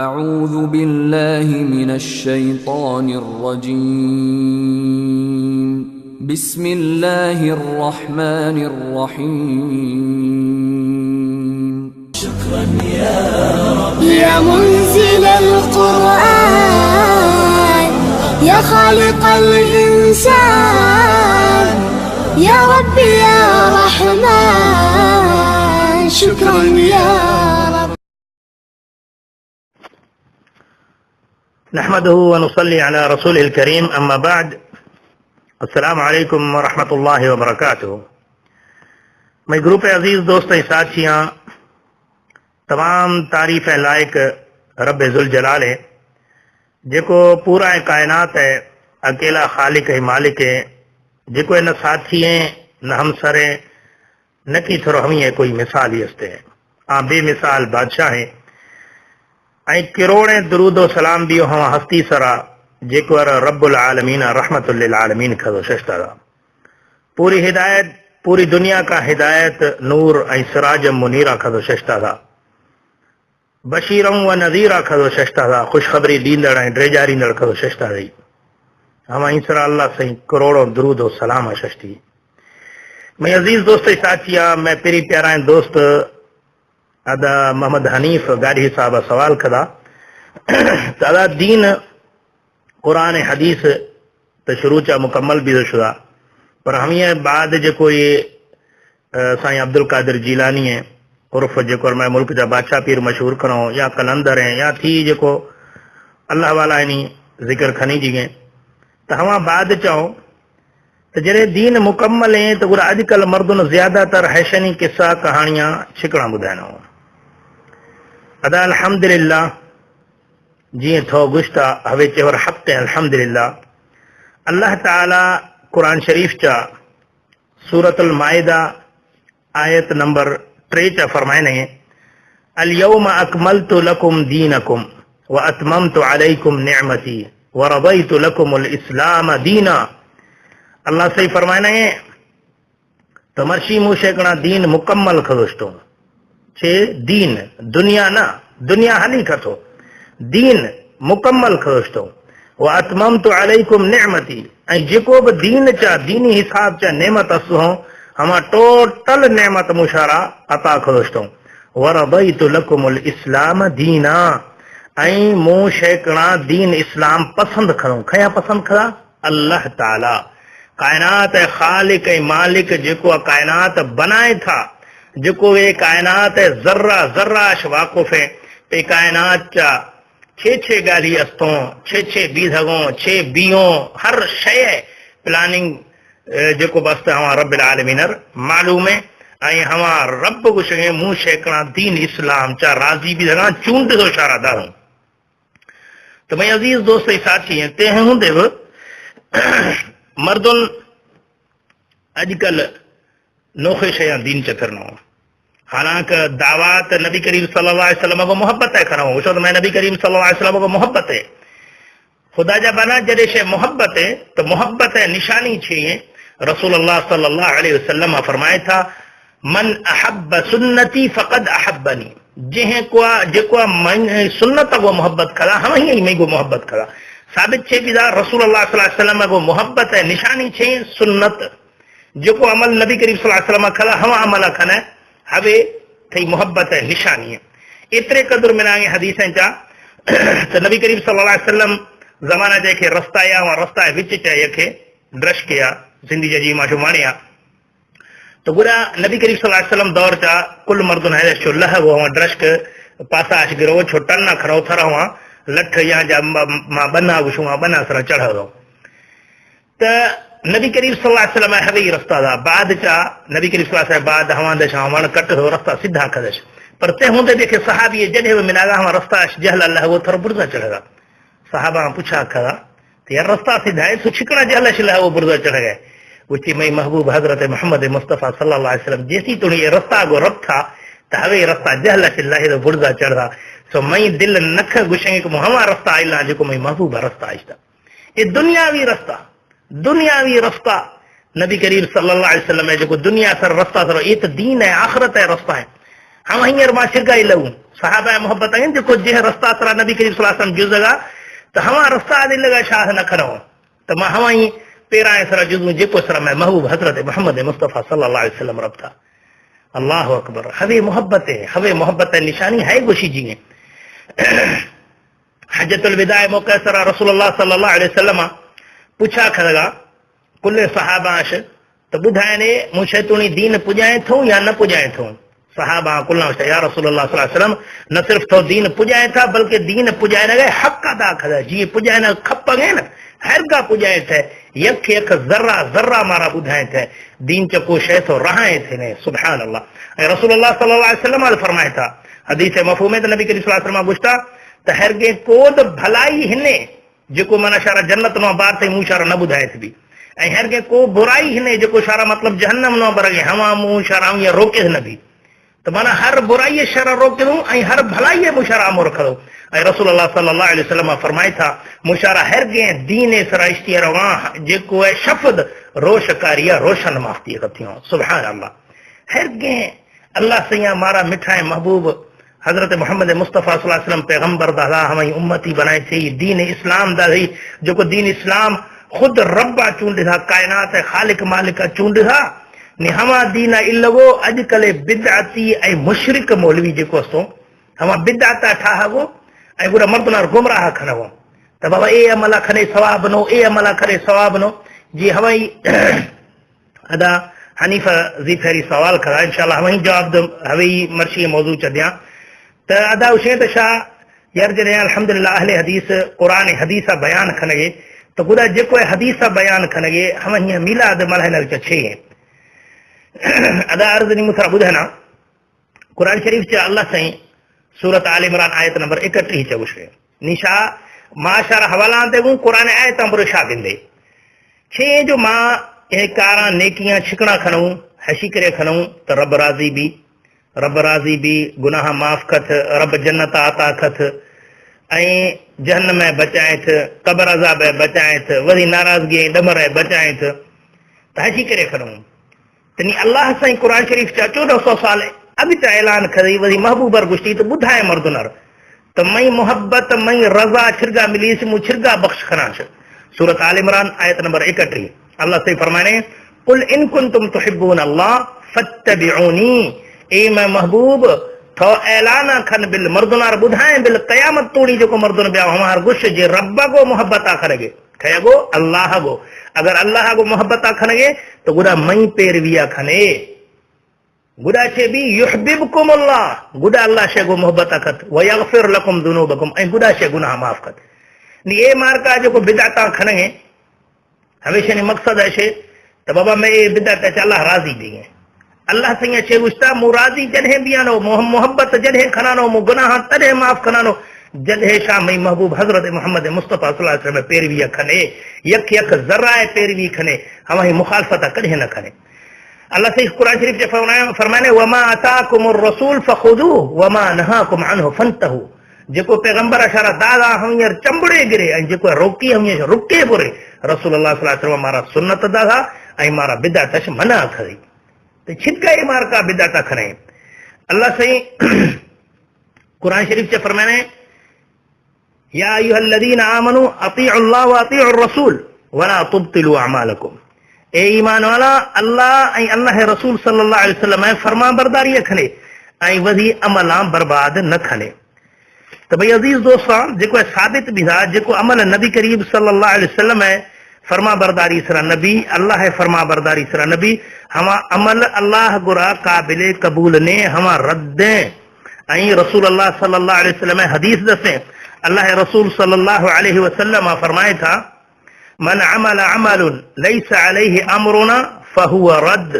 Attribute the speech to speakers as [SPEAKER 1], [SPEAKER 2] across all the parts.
[SPEAKER 1] أعوذ بالله من الشيطان الرجيم بسم الله الرحمن الرحيم
[SPEAKER 2] شكرا يا منزل القرآن يا خالق الإنسان يا ربي يا رحمن شكرا يا رب.
[SPEAKER 3] نحمده ونصلي على رسوله الكريم أما بعد السلام عليكم ورحمة الله وبركاته. मैं ग्रुप अजीज दोस्त साथियाँ तमाम तारीफ़ लायक रब ज़ुल जलाल है जेको पूरा कायनात है, अकेला खालिक है, मालिक है, जेको न साथी है न हमसर है न की थोरो हमी है कोई मिसाल ही हस्ते हैं आ बेमिसाल बादशाह है ऐं किरोड़े दरूद व सलाम दियो हवा हस्ती सरा जेको रब्बुल आलमीन रहमतुल लिल आलमीन खदो शश्ता पूरी हिदायत पूरी दुनिया का हिदायत नूर ऐं सिराज मुनीरा खदो शश्ता था बशीरम व नज़ीरा खदो शश्ता था खुशखबरी दींदड़ ऐं ड्रेजारींदड़ खदो शश्ता रही हवा इंसरा अल्लाह सही करोड़ों दरूद व सलाम शश्ती मैं अजीज दोस्त साथिया मैं पेरी प्यारा दोस्त अदा मोहम्मद हनीफ गाड़ी साहब सवाल कदा दादा दीन कुरान हदीस तो शुरू चा मुकम्मल भी शुदा पर हम ये बाद जो ये साईं अब्दुल कादिर जीलानी है उर्फ जो मैं मुल्क जा बादशाह पीर मशहूर करो या कलंदर हैं या थी जो अल्लाह वाला इनी जिक्र खनी जी गए तो हम बाद चाहो तो जॾहिं दीन मुकम्मल है तो गुर अॼुकल्ह मर्दुनि ज़्यादातर हैशनी किस्सा कहानियां छिकणा ॿुधाइणा अदा अल्हम्दुलिल्लाह जीअं थो गुश्ता हवे चवर हक़ अल्हम्दुलिल्लाह अल्लाह ताला कुरान शरीफ चा सूरतुल माइदा आयत नंबर 3 चा फरमाइने अल यौम अकमलतु लकुम दीनकुम व अतममतु अलैकुम निअमती व रदीतु लकुमुल इस्लाम दीना अल्लाह सही फरमाइने तो मर्शी मुशेकणा दीन मुकम्मल खदोस्तो छे दीन दुनिया ना दुनिया हली खतो दीन मुकम्मल खदोस्तो व अतममतु अलैकुम निअमती ऐं जेको भी दीन चा दीनी हिसाब चा नेमत असो हमा टोटल नेमत मुशारा अता खदोस्तो व रदीतु लकुमुल इस्लाम दीना ऐं मुशेकणा दीन इस्लाम पसंद खदो खया पसंद खदा अल्लाह ताला कायनात खालिक मालिक जेको कायनात बनाए था जेको ये कायनात जर्रा जर्रा वाकुफ है पे कायनात चा छे गाली अस्तों छे बीधगों छे बियों हर शय प्लानिंग जेको बस हवा रब्बिल आलमीनर मालूम है ऐं हवा रब कुछ मुंह शेकणा दीन इस्लाम चा राजी भी धगा चूंड दो इशारा दारूं तो मैं अजीज दोस्त साथी हैं ते हूंदे बि मर्दुन अजकल नोखे शया दीन च करना हालांकि दावात नबी करीम सल्लल्लाहु अलैहि वसल्लम को मोहब्बत है करो वो तो मैं नबी करीम सल्लल्लाहु अलैहि वसल्लम को मोहब्बत है खुदा जा बना जड़े शे मोहब्बत है तो मोहब्बत है निशानी छे रसूलुल्लाह सल्लल्लाहु अलैहि वसल्लम फरमाया था मन अहब्ब सुन्नती फकद अहब्बनी जेहे को जेको मन सुन्नत को मोहब्बत करा हम ही में को मोहब्बत करा साबित छे बिदा रसूलुल्लाह सल्लल्लाहु अलैहि वसल्लम को मोहब्बत है निशानी छे सुन्नत जेको अमल नबी करीम सल्लल्लाहु अलैहि वसल्लम करा हम अमल खना हवे थई मोहब्बत है निशानी है इतरे कदर मिलांगे हदीस चा तो नबी करीम सल्लल्लाहु अलैहि वसल्लम जमाना जेके रस्ता या रस्ता विच चा यखे ड्रश किया जिंदगी जी माशो मानिया तो बुरा नबी करीम सल्लल्लाहु अलैहि वसल्लम दौर चा कुल मर्दुन है छो लह वो ड्रश के पासा अच गिरो छो टन खरो थरा हुआ लठ या जा मां बना गुशुआ बना सर चढ़ा दो तो नबी करीम सल्लल्लाहु अलैहि वसल्लम हवे रास्ता दा बाद चा नबी करीम सल्लल्लाहु अलैहि वसल्लम बाद हवा दशा वण कट हो रास्ता सीधा खदश पर ते होंदे देखे सहाबी जदे भी मिलागा हम रास्ता जहल अल्लाह वो थर बुरदा चढ़ेगा सहाबा पूछा खदा तो यार रास्ता सीधा है तो छिकना जहल अल्लाह वो बुरदा चढ़ गए उची मई महबूब हजरत मोहम्मद मुस्तफा सल्लल्लाहु अलैहि वसल्लम जैसी तुणी ये रास्ता गो रब था तो हवे रास्ता जहल अल्लाह तो बुरदा चढ़ा सो मई दिल नख गुशे को हवा रास्ता आइला जो मई महबूब रास्ता आइता ये दुनियावी रास्ता नबी करीम सल्लल्लाहु अलैहि वसल्लम जो दुनिया सर रास्ता सर ये तो दीन है आखिरत है रास्ता है हम हींअर मां छिरगाई लऊं सहाबा मोहब्बत आहिनि जेको जंहिं रस्ता सरा नबी करीम सल्लल्लाहु अलैहि वसल्लम जुज़ लॻा त हवा रस्ता आदि लॻा छा न खणो त मां हवा ई पेराए सरा जुज़ू जेको सरा मैं महबूब हजरत मोहम्मद मुस्तफ़ा सल्लल्लाहु अलैहि वसल्लम रब्ता अल्लाह अकबर हवे मोहब्बत निशानी है गुशी जी हजतुल विदा मौके सरा रसूलुल्लाह सल्लल्लाहु अलैहि वसल्लम पूछा खलगा कुल सहाबाश तो बुधाने मु शैतूनी दीन पुजाए थो या न पुजाए थो सहाबा कुल या रसूलुल्लाह सल्लल्लाहु अलैहि वसल्लम न सिर्फ तो दीन पुजाए था बल्कि दीन पुजाए न गए हक अदा करे जी पुजाए न खप गए न हरगा पुजाए थे यख यख जर्रा जर्रा मारा बुधाए थे दीन चको शय तो रहाए थे ने सुभान अल्लाह ए रसूलुल्लाह सल्लल्लाहु अलैहि वसल्लम फरमाया था हदीस मफहूम है नबी करीम सल्लल्लाहु अलैहि वसल्लम गुस्ता त हरगे कोद भलाई हिने जेको मना शारा जन्नत नो बार थे मुशारा न बुधाए थी ऐं हरगे को बुराई हिने जेको शारा मतलब जहन्नम नो बरगे हवा मु शारा या रोके न भी तो माना हर बुराई शर रोक दूं ऐं हर भलाई मुशारा अमर करो ऐं रसूलुल्लाह सल्लल्लाहु अलैहि वसल्लम फरमाए था मुशारा हरगे दीन सरा इश्तियार वहां जेको है शफद रोशकारिया रोशन माफ्ती कथियो सुभान अल्लाह हरगे अल्लाह सैया मारा मिठाई महबूब हजरत मोहम्मद मुस्तफ़ा सल्लल्लाहु अलैहि वसल्लम पैगंबर दादा हमें उम्मती बनाए थी दीन इस्लाम दादी जो दीन इस्लाम खुद रब्बा चूंडा कायनात खालिक मालिक चूंडा हमा दीन इल्लगो अजकल बिदअती ऐं मुशरिक मौलवी जेको असो हमा बिदअता ठाहगो ऐं पूरा मर्दनार गुमराह खनगो त बाबा ए अमला खने सवाब नो ए अमला करे सवाब नो जी हवाई अदा हनीफा जी फेरी सवाल करा इंशाल्लाह हवाई जवाब हवाई मर्शी मौजू चदिया त अदा उशे त शा यार जने अल्हम्दुलिल्लाह अहले हदीस कुरान हदीसा बयान खनगे तो गुदा जेको हदीसा बयान खनगे हम हिया मिलाद मलहन छे अदा अर्ज नहीं मुथरा बुधना कुरान शरीफ च अल्लाह सही सूरत आल इमरान आयत नंबर 31 च उशे निशा माशर हवाला ते कुरान आयत पर शा बिंदे छे जो मां ए कारा नेकियां छिकना खणू हसी करे खणू त रब राजी भी गुनाह माफ कथ रब जन्नत आता कथ ऐं जहन्नम में बचाए थ कब्र अज़ाब बचाए थ वरी नाराजगी डमर बचाए थ त हसी करे खणू तनी अल्लाह साईं कुरान शरीफ चा 1400 साल अभी चा ऐलान करी वरी महबूबर गुश्ती तो बुधाए मर्दुनर तो मई मोहब्बत मई रजा छिरगा मिली से मु छिरगा बख्श खनाश सूरत आल इमरान आयत नंबर 31 अल्लाह से फरमाने कुल इन कुंतुम तुहिब्बून अल्लाह फत्तबिऊनी ए मैं महबूब तो ऐलान खन बिल मर्दुनार बुधाए बिल कयामत तोड़ी जो को मर्दुन ब्या हमार गुश जे रब्बा को मोहब्बत खनगे खयगो अल्लाह गो अगर अल्लाह को मोहब्बत खनगे तो गुड़ा मई पैरविया खने गुड़ा छे भी युहब्बुकुम अल्लाह गुड़ा अल्लाह शे को मोहब्बत खत व यगफिर लकुम दुनूबकुम ऐ गुड़ा शे गुनाह माफ कत नी ए मार्का जो को बिदअता खनगे हमेशा ने मकसद है शे तो बाबा मैं ए बिदअत च अल्लाह राजी भी है अल्लाह सैया छे उस्ता मुरादी जदे बियानो मोहब्बत जदे खनानो मु गुनाह तदे माफ खनानो जदे शाह मई महबूब हजरत मोहम्मद मुस्तफ़ा सल्लल्लाहु अलैहि वसल्लम पैरवी खने यख यख जर्राए पैरवी खने हमारी मुखालफत कदे न खने अल्लाह से कुरान शरीफ के फरमाने वमा अताकुमुर रसूल फखुदूहु वमा नहाकुम अन्हु फंतहु जेको पैगंबर अशारा दादा हम यार चंबड़े गिरे ऐं जेको रोकी हम रुके पुरे रसूलुल्लाह सल्लल्लाहु अलैहि वसल्लम मारा सुन्नत दादा ऐं मारा बिदअत मना करे तो छिटका मार का बिदअत खने अल्लाह से कुरान शरीफ से फरमाने या अय्युहल्लज़ीना आमनू अतीउल्लाह व अतीउर रसूल वला तुब्तिलू अमालकुम ए ईमान वाला अल्लाह ऐं अल्लाह रसूल सल्लल्लाहु अलैहि वसल्लम फरमा बरदारी खने ऐं वधी अमला बर्बाद न खने तो भाई अजीज दोस्तों जेको साबित भी था जेको अमल नबी करीम सल्लल्लाहु अलैहि वसल्लम फरमा बरदारी सरा नबी अल्लाह फरमा बरदारी सरा नबी हमा अमल अल्लाह गुरा काबिल कबूल ने हमा रद्द ऐं रसूल अल्लाह सल्लल्लाहु अलैहि वसल्लम हदीस दसे अल्लाह रसूल सल्लल्लाहु अलैहि वसल्लम फरमाए था मन अमल अमलुन लैस अलैहि अमरुना फहुवा रद्द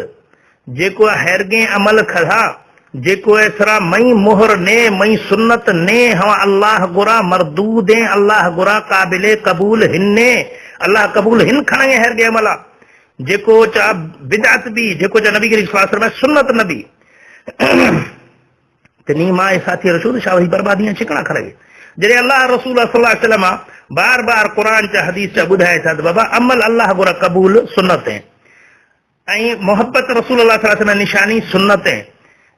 [SPEAKER 3] जेको हरगे अमल खदा जेको ऐसरा मई मोहर ने मई सुन्नत ने हम अल्लाह गुरा मरदूद अल्लाह गुरा काबिल कबूल हिन्ने अल्लाह कबूल हिन खणगे हरगे अमला जेको चा बिदअत भी जेको चा नबी करीम सल्लल्लाहु अलैहि वसल्लम सुन्नत नबी तनी मां साथी रसूल शाह बर्बादियां छिकणा खणगे जरे अल्लाह रसूल सल्लल्लाहु अलैहि वसल्लम बार बार कुरान चा हदीस चा बुधाए था बाबा अमल अल्लाह गुरा कबूल सुन्नत है ऐं मोहब्बत रसूल सल्लल्लाहु अलैहि वसल्लम निशानी सुन्नत है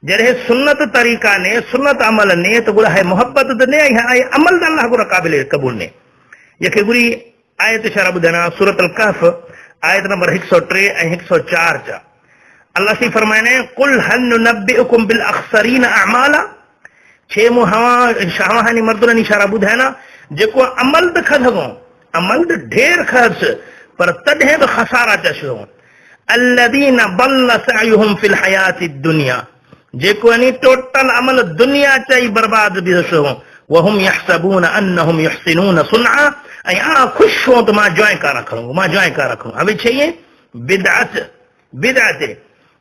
[SPEAKER 3] जॾहिं सुन्नत तरीक़ा ने सुन्नत अमल ने त गुड़ा है मोहब्बत त ने ऐं अमल त अल्लाह गुड़ा क़ाबिल क़बूल ने जेके गुड़ी आयत शरा ॿुधना सूरत अल कहफ आयत नंबर 103 ऐं 104 चा अल्लाह सी फरमाइने कुल हल नुनब्बिउकुम बिल अखसरीन अमाला छे मु हवा शाहवानी मर्दन इशारा ॿुधाइना जेको अमल त खदगो अमल त ढेर खर्च पर तॾहिं बि खसारा चशो अल्लदीन बल्ल सअयुहुम फिल हयाति दुनिया जेको यानी टोटल अमल दुनिया चाही बर्बाद भी शो वहुम यहसबून अन्नहुम युहसिनून सुनआ ऐं आ खुश हो तो मां जॉय का रखूं हवे चाहिए बिदअत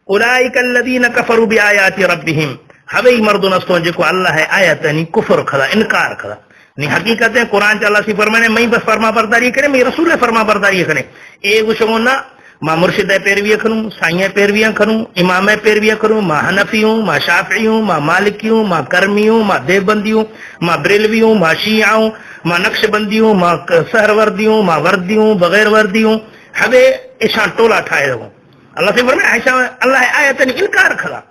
[SPEAKER 3] उलाइक अल्लदीन कफरू बिआयाति रब्बिहिम हवे मर्दुन अस्तो जेको अल्लाह है आयत यानी कुफर खदा इनकार खदा नी हकीकत है कुरान च अल्लाह सी फरमाने मई बस फरमा बरदारी करे मई रसूल फरमा बरदारी करे ए गुशो ना मां मुर्शिद पैरवी करूं साईं पैरवी करूं इमाम पैरवी करूं मां हनफी हूं मां शाफी हूं मां मालिकी हूं मां करमी हूं मां देवबंदी हूं मां बरेलवी हूं मां शिया हूं मां नक्शबंदी हूं मां सहरवर्दी हूं मां वर्दी हूं बगैर वर्दी हूं हवे ऐसा टोला ठाए रहो अल्लाह से फरमाए ऐसा अल्लाह आयत ने इनकार खड़ा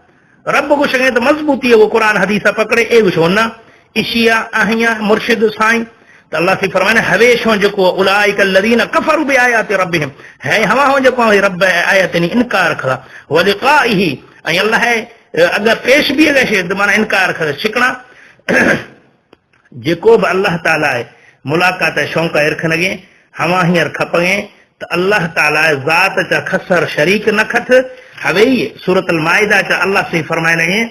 [SPEAKER 3] रब को शगे तो मजबूती है वो कुरान हदीस पकड़े ए गुशो ना इशिया अहिया मुर्शिद साईं तो अल्लाह से फरमाने हवेश हो जो उलाइक अल्लदीन कफरू बिआयाति रब्बिहिम है हवा हो जो रब आयत ने इनकार खड़ा व लिकाइही ऐं अल्लाह अगर पेश भी अगरि तो माना इनकार खड़ा शिकना जेको भी अल्लाह ताला है मुलाकात शौक़ रखन लगे हवा हींअर खपगे तो अल्लाह ताला ज़ात चा खसर शरीक न खट हवे सूरत अल माइदा चा अल्लाह से फरमाए लगे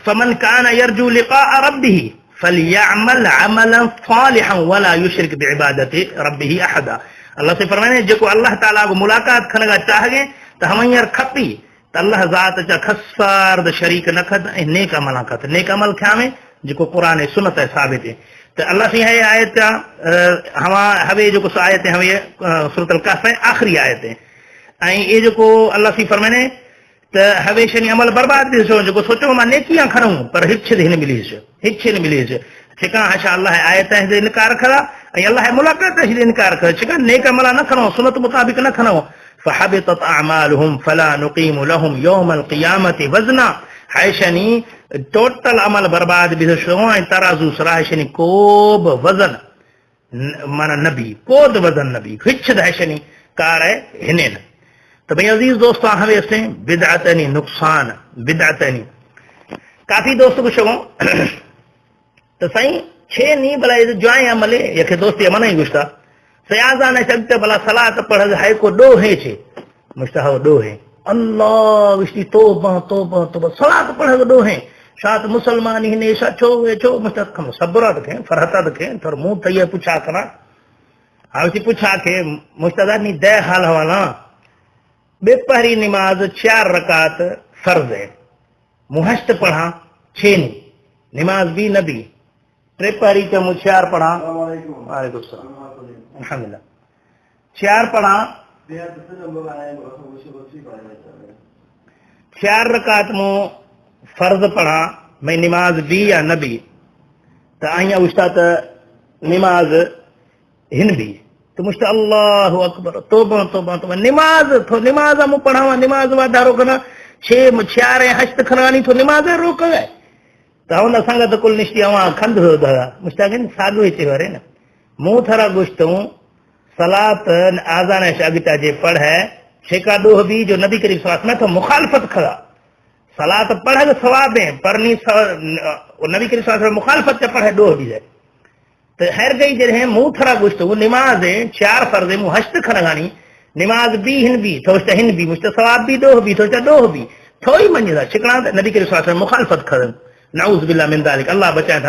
[SPEAKER 3] फमन कान यरजू लिक़ा रब्बिही फलियअमल अमलन सालिहन वला युशरिक बिइबादति रब्बिही अहदा अल्लाह से फरमाए जेको अल्लाह ताला को मुलाकात खनगा चाहे तो हम हींअर खपी तो अल्लाह ज़ात चा खसर शरीक न खट नेक अमल खत नेक अमल क्या में जो कुरान सुन्नत साबित है तो अल्लाह से है आयत हवा हवे जो आयत हवे सूरत अल कहफ है आखिरी आयत है ये जो अल्लाह से फरमाने तो हवे शनि अमल बर्बाद भी जो सोचो मां नेकियां खणूं पर हिच न मिली छिका अच्छा अल्लाह आयत है इनकार खड़ा अल्लाह मुलाकात इनकार कर छिका नेक अमल न खणो सुन्नत मुताबिक न खणो फहबितत अमालुहुम फला नुकीमु लहुम यौमल क़ियामति वज़ना है शनि टोटल अमल बर्बाद भी तराजू सराह शनि को वजन माना नबी को वजन नबी हिच है शनि कार है हिने तो भाई अजीज दोस्तों हमें से बिदअतनी नुकसान बिदअतनी काफी दोस्त को शगो तो सही छे नी भला ज्वाए अमले यके दोस्ती मन ही गुस्ता सयाजा ने चलते भला सलात पढ़ है को दो है छे मुस्ताह दो है अल्लाह विष्णु तोबा सलात पढ़ दो है शात मुसलमान ही ने छो मुस्तखम सब्र रखे फरहता रखे थोर मुंह तय पूछा करा हाउसी पूछा के मुस्तदा नी दे हाल हवाला बेपहरी नमाज 4 रकात फर्ज है मुहस्त पढ़ा 6 नमाज भी नबी त्रेपहरी के मुझ 4 पढ़ा वालेकुम सलाम अल्हम्दुलिल्लाह 4 पढ़ा 4 रकात मु फर्ज पढ़ा मैं नमाज भी या नबी तो आइया उस्ताद नमाज हिन भी तो मुझे अल्लाह अकबर तोबा नमाज मु पढ़ावा नमाज वाधारो कना 6 हस्त खनानी तो नमाज रोक गए तो हम संगत कुल निश्चय अवा खंद हो दादा मुस्तागिन सागु चे वरे न मु थरा गुश्त सलात आजान अगता जे पढ़ है शेका दोह भी जो नबी करीम सल्लल्लाहु अलैहि वसल्लम तो मुखालफत खड़ा सलात पढ़ सवाब है पर नी नबी करीम सल्लल्लाहु अलैहि वसल्लम मुखालफत पढ़े दोह भी जाए तो हर गई जगह मुंह थरा गुश्त वो नमाज 4 फर्ज मुंह हस्त खनगानी नमाज भी हिन भी तो हिन भी मुझे सवाब भी दोह भी तो दोह भी थोड़ी मंजिला छिकना नबी के वसल्लम मुखालफत खरन नाउज़ बिल्लाह मिन दालिक अल्लाह बचाए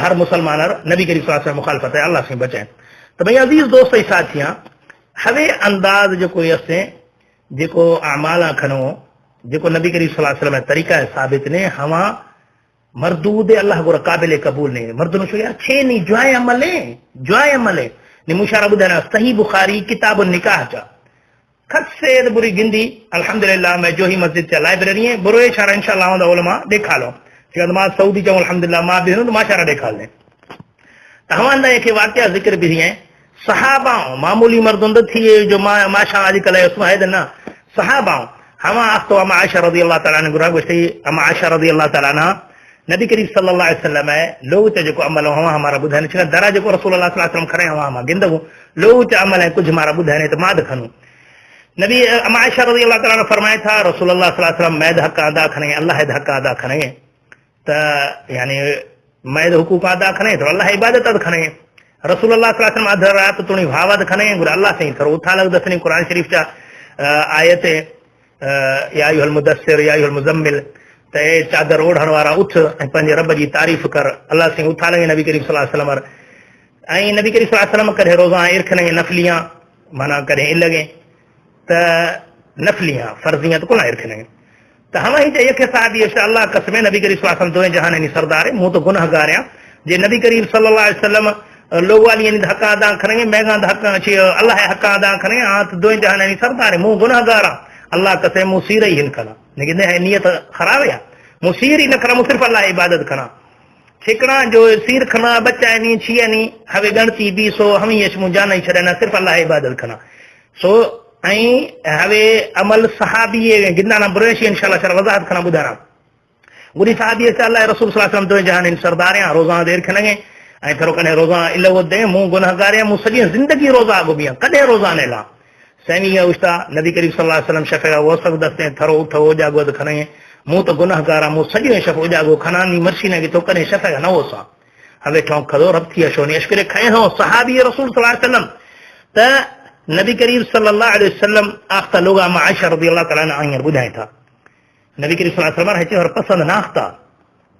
[SPEAKER 3] हर मुसलमान नबी के वसल्लम मुखालफत है अल्लाह से बचाए तो भाई अजीज दोस्त साथियां हवे अंदाज जो कोई असे जो अमाला खनो जो नबी करीम सल्लल्लाहु अलैहि वसल्लम तरीका साबित ने हवा मरदूद अल्लाह को काबिल कबूल ने मर्दन शो यार 6 नी ज्वाए अमले ने मुशारा बुधाना सही बुखारी किताब निकाह चा खत से बुरी गिंदी अल्हम्दुलिल्लाह मैं जो ही मस्जिद चा लाइब्रेरी है बुरे शारा इंशाल्लाह उलमा देखा लो मां सऊदी चाहूं अल्हम्दुलिल्लाह मां भी तो माशारा देखा ले तहवांदा के वाकया जिक्र भी है सहाबा मामूली मर्दुंद थी जो माशा अजकल है ना सहाबा हमा अस्तो अमा आयशा रज़ियल्लाहु तआला अन्हा गुरा गुस्ती अमा आयशा रज़ियल्लाहु तआला अन्हा नबी करीम सल्लल्लाहु अलैहि वसल्लम लोग च जेको अमल हुआ हमारा बुधाने छिन दरा जेको रसूलुल्लाह सल्लल्लाहु अलैहि वसल्लम खरे हुआ हम गिंदगु लोग च अमल है कुछ हमारा बुधाने तो माद खनु नबी अमा आयशा रज़ियल्लाहु तआला अन्हा फरमाया था रसूलुल्लाह सल्लल्लाहु अलैहि वसल्लम मैद हक अदा खने अल्लाह हक अदा खने त यानी मैद हुकूक अदा खने तो अल्लाह इबादत खने रसूलुल्लाह सल्लल्लाहु अलैहि वसल्लम अधर रात तुणी भावद खने गुर अल्लाह से थरो उठा लग दसनी कुरान शरीफ चा आयत या अय्युहल मुदस्सिर या अय्युहल मुज़म्मिल ते चादर ओढ़ण वारा उठ ऐं पंहिंजे रब जी तारीफ़ कर अल्लाह से उठा लगे नबी करीम सल्लल्लाहु अलैहि वसल्लम ऐं नबी करीम सल्लल्लाहु अलैहि वसल्लम करे रोज़ा इरखने नफलियां माना करे लगे त नफलियां फर्जियां तो कोन इरखने त हम ही यके साहबी अल्लाह कसमे नबी करीम सल्लल्लाहु अलैहि वसल्लम दोए जहान नी सरदार मुंह तो गुनहगार या जे नबी करीम सल्लल्लाहु अलैहि वसल्लम लोग वाली हक अदा करेंगे मैगा हक अल्लाह हक अदा करेंगे हाथ दोए जहान नी सरदार मुंह गुनहगार अल्लाह कसे मुंह सीर ही हिन कना लेकिन नीयत खराब है मुंह सीर ही न करा मुंह सिर्फ अल्लाह इबादत करा ठिकना जो सीर खना बच्चा नी छिया नी हवे गणती 200 हम यश मुंह जान ही छड़ना सिर्फ अल्लाह इबादत करा सो ऐं हवे अमल सहाबी गिंदाना बुरेशी इंशाअल्लाह शर वजाहत खना बुधारा गुरी सहाबी से अल्लाह रसूल सल्लल्लाहु अलैहि वसल्लम दोए जहान इन सरदार या रोजा देर खनगे ऐं थोरो कने रोजा इलो दे मुंह गुनहगार या मुंह सजी जिंदगी रोजा गुबिया कदे रोजा ने ला सैमी उस्ता नबी करीम सल्लल्लाहु अलैहि वसल्लम शफा वो सब दस्ते थरो उठो जागो खने मुंह तो गुनहगार मुंह सजी शफो जागो खनानी मर्शी ने तो कने शफा न होसा हवे ठों खदो रब थी अशो ने अशकरे खए हो सहाबी रसूल सल्लल्लाहु अलैहि वसल्लम त नबी करीम सल्लल्लाहु अलैहि वसल्लम आख्ता लोग अमा आयशा रज़ियल्लाहु तआला अन्हा आयर बुधाई था नबी करीम सल्लल्लाहु अलैहि वसल्लम है और पसंद ना आख्ता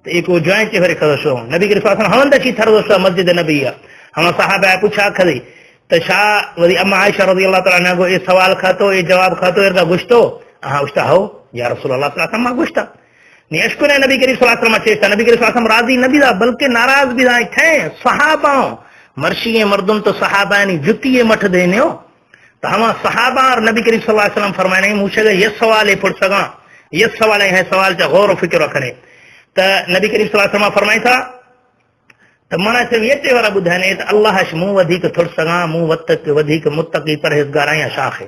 [SPEAKER 3] तो एक वो जॉइन चेहरे खदशो नबी करीम सल्लल्लाहु अलैहि वसल्लम हवंद छी थरदो मस्जिद नबीया हम सहाबा पूछा खदी त शाह वरी अम्मा आयशा रज़ियल्लाहु तआला अन्हा को ए सवाल खातो ए जवाब खातो एरगा गुश्तो हां उस्ता हो या रसूलुल्लाह सल्लल्लाहु अलैहि वसल्लम गुश्ता ने अशकुने नबी करीम सल्लल्लाहु अलैहि वसल्लम चेता नबी करीम सल्लल्लाहु अलैहि वसल्लम राजी नबी दा बल्कि नाराज भी थे सहाबा मर्शी मर्दुम तो सहाबा यानी जुती मठ देने हो तो हम सहाबा और नबी करीम सल्लल्लाहु अलैहि वसल्लम फरमाने मुझे ये सवाल है पुर सगा ये सवाल है सवाल चा गौर फिक्र रखने तो नबी करीम सल्लल्लाहु अलैहि वसल्लम फरमाई था तो मना सिर्फ ये चेहरा बुधाने तो अल्लाह मुंह वधिक थुड़ सगा मुंह वतक वधिक मुत्तकी परहेज़गार या शाख है